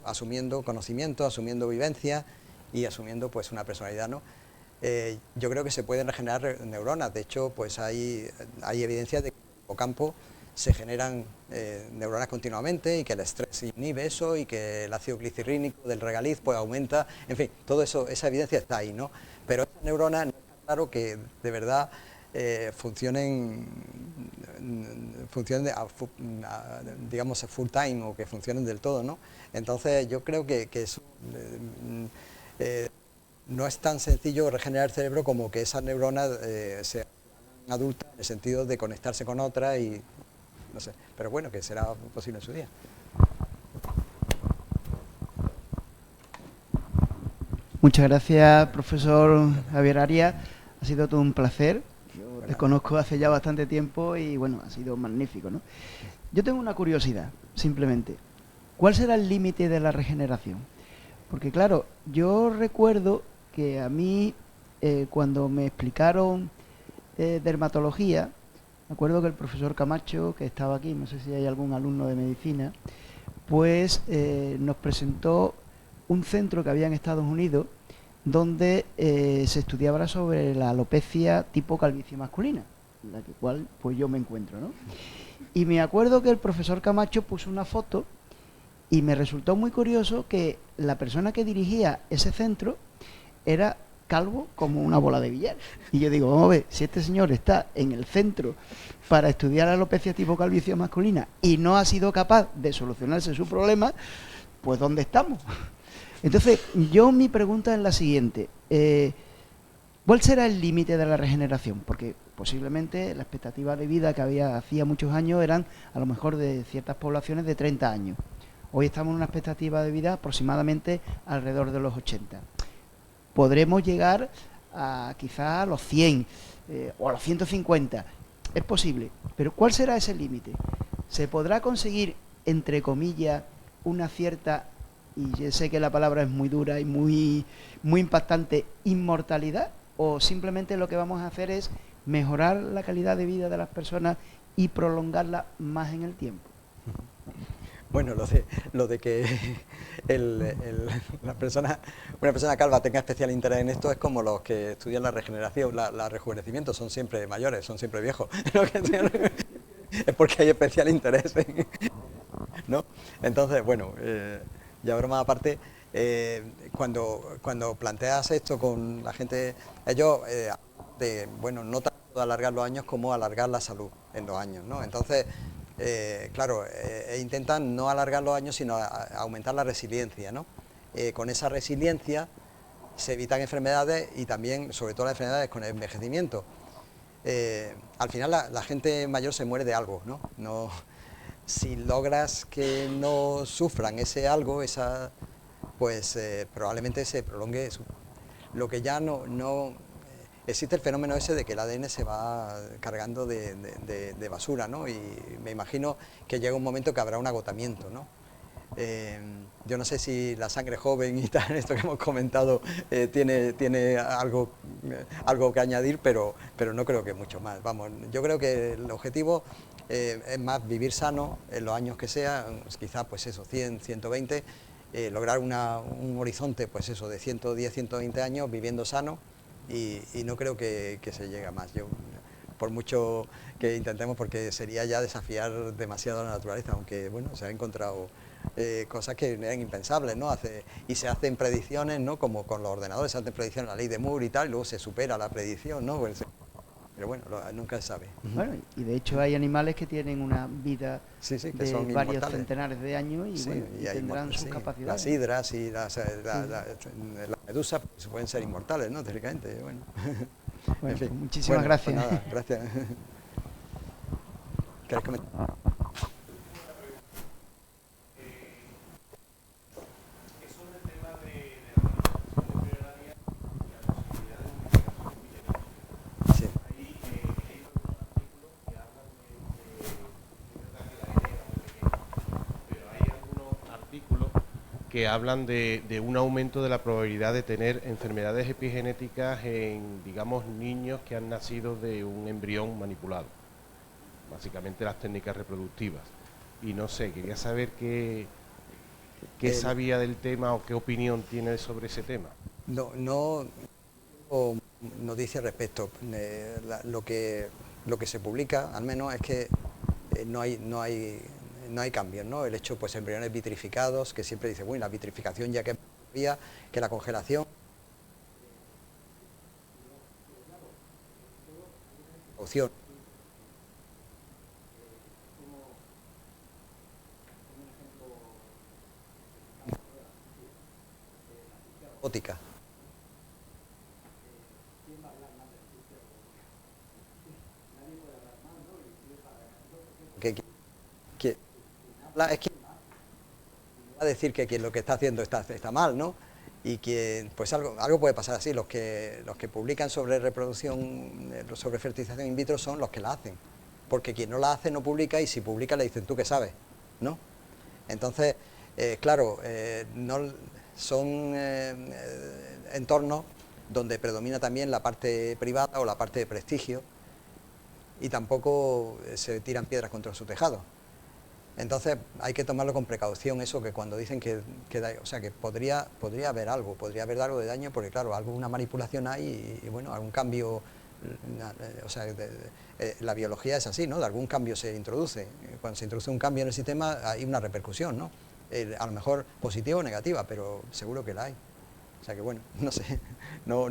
asumiendo conocimiento, asumiendo vivencia y asumiendo pues una personalidad, ¿no? Yo creo que se pueden regenerar neuronas. De hecho, pues hay evidencia de que en el hipocampo se generan neuronas continuamente y que el estrés inhibe eso y que el ácido glicirrínico del regaliz pues aumenta, en fin, todo eso, esa evidencia está ahí, ¿no? Pero esas neuronas no está claro que de verdad funcionen digamos full time o que funcionen del todo, ¿no? Entonces yo creo que eso no es tan sencillo regenerar el cerebro como que esas neuronas sean adultas en el sentido de conectarse con otras y no sé, pero bueno, que será posible en su día. Muchas gracias, profesor Javier Arias. Ha sido todo un placer. Yo te conozco hace ya bastante tiempo y bueno, ha sido magnífico, ¿no? Yo tengo una curiosidad, simplemente. ¿Cuál será el límite de la regeneración? Porque claro, yo recuerdo que a mí, cuando me explicaron dermatología, me acuerdo que el profesor Camacho, que estaba aquí, no sé si hay algún alumno de medicina, pues nos presentó un centro que había en Estados Unidos donde se estudiaba sobre la alopecia tipo calvicie masculina, en la cual pues yo me encuentro, ¿no? Y me acuerdo que el profesor Camacho puso una foto y me resultó muy curioso que la persona que dirigía ese centro era calvo como una bola de billar. Y yo digo, vamos a ver, si este señor está en el centro para estudiar la alopecia tipo calvicie masculina y no ha sido capaz de solucionarse su problema, pues ¿dónde estamos? Entonces, mi pregunta es la siguiente. ¿Cuál será el límite de la regeneración? Porque posiblemente la expectativa de vida que había hacía muchos años eran a lo mejor de ciertas poblaciones de 30 años. Hoy estamos en una expectativa de vida aproximadamente alrededor de los 80. Podremos llegar a quizás a los 100 o a los 150. Es posible. Pero ¿cuál será ese límite? ¿Se podrá conseguir, entre comillas, una cierta, y yo sé que la palabra es muy dura y muy impactante, inmortalidad? ¿O simplemente lo que vamos a hacer es mejorar la calidad de vida de las personas y prolongarla más en el tiempo? Bueno, lo de que una persona calva tenga especial interés en esto es como los que estudian la regeneración, la rejuvenecimiento, son siempre mayores, son siempre viejos. Es porque hay especial interés, ¿no? Entonces, bueno, ya broma aparte, cuando planteas esto con la gente, ellos, bueno, no tanto de alargar los años como alargar la salud en los años, ¿no? Entonces, claro, intentan no alargar los años, sino aumentar la resiliencia, ¿no? Con esa resiliencia se evitan enfermedades y también, sobre todo las enfermedades con el envejecimiento. Al final la gente mayor se muere de algo, ¿no? Si logras que no sufran ese algo, pues probablemente se prolongue. Lo que ya no existe el fenómeno ese de que el ADN se va cargando de basura, ¿no? Y me imagino que llega un momento que habrá un agotamiento, ¿no? Yo no sé si la sangre joven y tal, esto que hemos comentado, tiene algo que añadir, pero no creo que mucho más. Vamos, yo creo que el objetivo es más vivir sano en los años que sea, quizás pues eso, 100, 120, lograr un horizonte pues eso, de 110, 120 años viviendo sano y no creo que se llegue a más. Yo, por mucho que intentemos, porque sería ya desafiar demasiado a la naturaleza, aunque bueno, se ha encontrado cosas que eran impensables, ¿no? Y se hacen predicciones, ¿no? Como con los ordenadores, se hacen predicciones, la ley de Moore y tal, y luego se supera la predicción, ¿no? Pero bueno, nunca se sabe. Bueno, y de hecho hay animales que tienen una vida sí, que de son varios inmortales. Centenares de años y, sí, bueno, y tendrán sus sí, capacidades. las hidras y las medusas pues, pueden ser inmortales, ¿no? Teóricamente, bueno. Bueno, en fin. pues muchísimas gracias. Pues nada, gracias. ¿Queréis comentar? Que hablan de un aumento de la probabilidad de tener enfermedades epigenéticas en, digamos, niños que han nacido de un embrión manipulado, básicamente las técnicas reproductivas. Y no sé, quería saber qué sabía del tema o qué opinión tiene sobre ese tema. No noticia al respecto. Lo que se publica, al menos, es que no hay cambios, ¿no? El hecho, pues, embriones vitrificados, que siempre dice, bueno, la vitrificación ya que había, que la congelación... opción. Ótica. Es que va a decir que quien lo que está haciendo está mal, ¿no? Y que pues algo puede pasar así. Los que publican sobre reproducción, sobre fertilización in vitro son los que la hacen, porque quien no la hace no publica, y si publica le dicen tú qué sabes, ¿no? Entonces, claro, no son entornos donde predomina también la parte privada o la parte de prestigio, y tampoco se tiran piedras contra su tejado. Entonces hay que tomarlo con precaución, eso, que cuando dicen que podría haber algo de daño, porque claro, alguna manipulación hay y bueno, algún cambio, la biología es así, ¿no? De algún cambio se introduce. Cuando se introduce un cambio en el sistema hay una repercusión, ¿no? A lo mejor positiva o negativa, pero seguro que la hay. O sea que bueno, no sé, no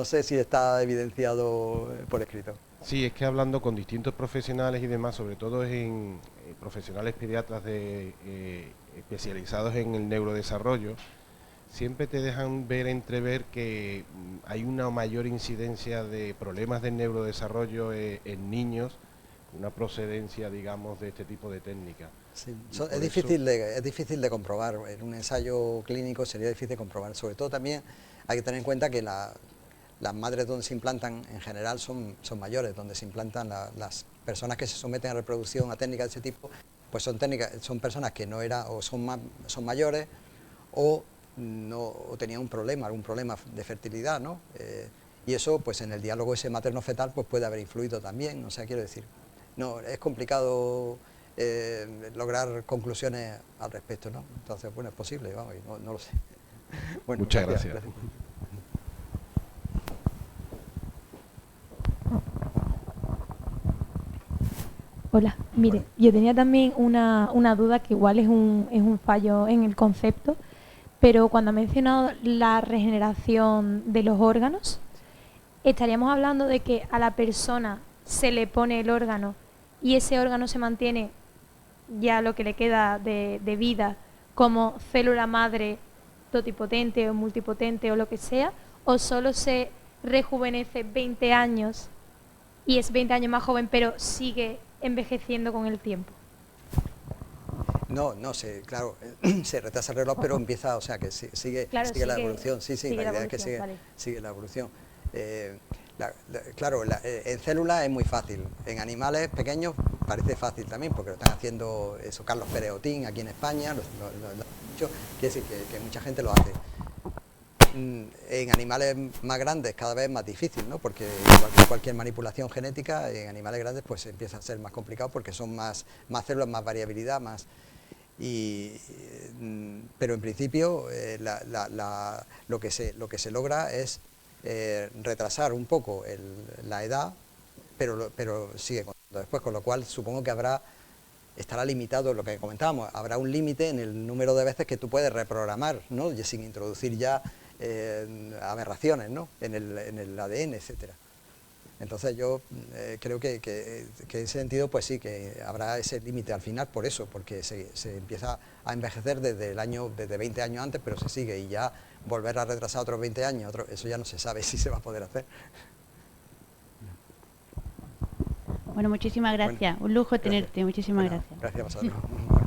sé si está evidenciado por escrito. Sí, es que hablando con distintos profesionales y demás, sobre todo en profesionales pediatras especializados en el neurodesarrollo, siempre te dejan entrever que hay una mayor incidencia de problemas del neurodesarrollo en niños, una procedencia, digamos, de este tipo de técnicas. Sí. Es difícil de comprobar. En un ensayo clínico sería difícil de comprobar. Sobre todo también hay que tener en cuenta que las madres donde se implantan en general son mayores, donde se implantan las personas que se someten a reproducción a técnicas de ese tipo, pues son personas que no eran o son mayores o tenían algún problema de fertilidad, ¿no? Y eso, pues en el diálogo ese materno-fetal, pues puede haber influido también. O sea, quiero decir, no es complicado lograr conclusiones al respecto, ¿no? Entonces, bueno, es posible, vamos, no lo sé. Bueno, muchas gracias. Hola, mire, yo tenía también una duda que igual es un fallo en el concepto, pero cuando ha mencionado la regeneración de los órganos, estaríamos hablando de que a la persona se le pone el órgano y ese órgano se mantiene ya lo que le queda de vida como célula madre totipotente o multipotente o lo que sea, o solo se rejuvenece 20 años y es 20 años más joven pero sigue envejeciendo con el tiempo. No, claro, se retrasa el reloj, pero empieza, o sea, que sigue la evolución. Sí, la idea es que sigue la evolución. Claro, en células es muy fácil, en animales pequeños parece fácil también, porque lo están haciendo eso, Carlos Pérez Otín aquí en España, quiere decir que mucha gente lo hace. En animales más grandes cada vez es más difícil, ¿no? Porque cualquier manipulación genética en animales grandes pues empieza a ser más complicado porque son más células, más variabilidad, más... pero en principio lo que se logra es retrasar un poco la edad, pero sigue contando después, con lo cual supongo que habrá estará limitado, lo que comentábamos, habrá un límite en el número de veces que tú puedes reprogramar, ¿no? Y sin introducir ya aberraciones, ¿no? en el ADN, etcétera. Entonces yo creo que en ese sentido pues sí, que habrá ese límite al final por eso, porque se empieza a envejecer desde 20 años antes, pero se sigue, y ya volver a retrasar otros 20 años, eso ya no se sabe si se va a poder hacer. Bueno, muchísimas gracias. Bueno, un lujo gracias. tenerte. Muchísimas Bueno, gracias. Gracias a vosotros.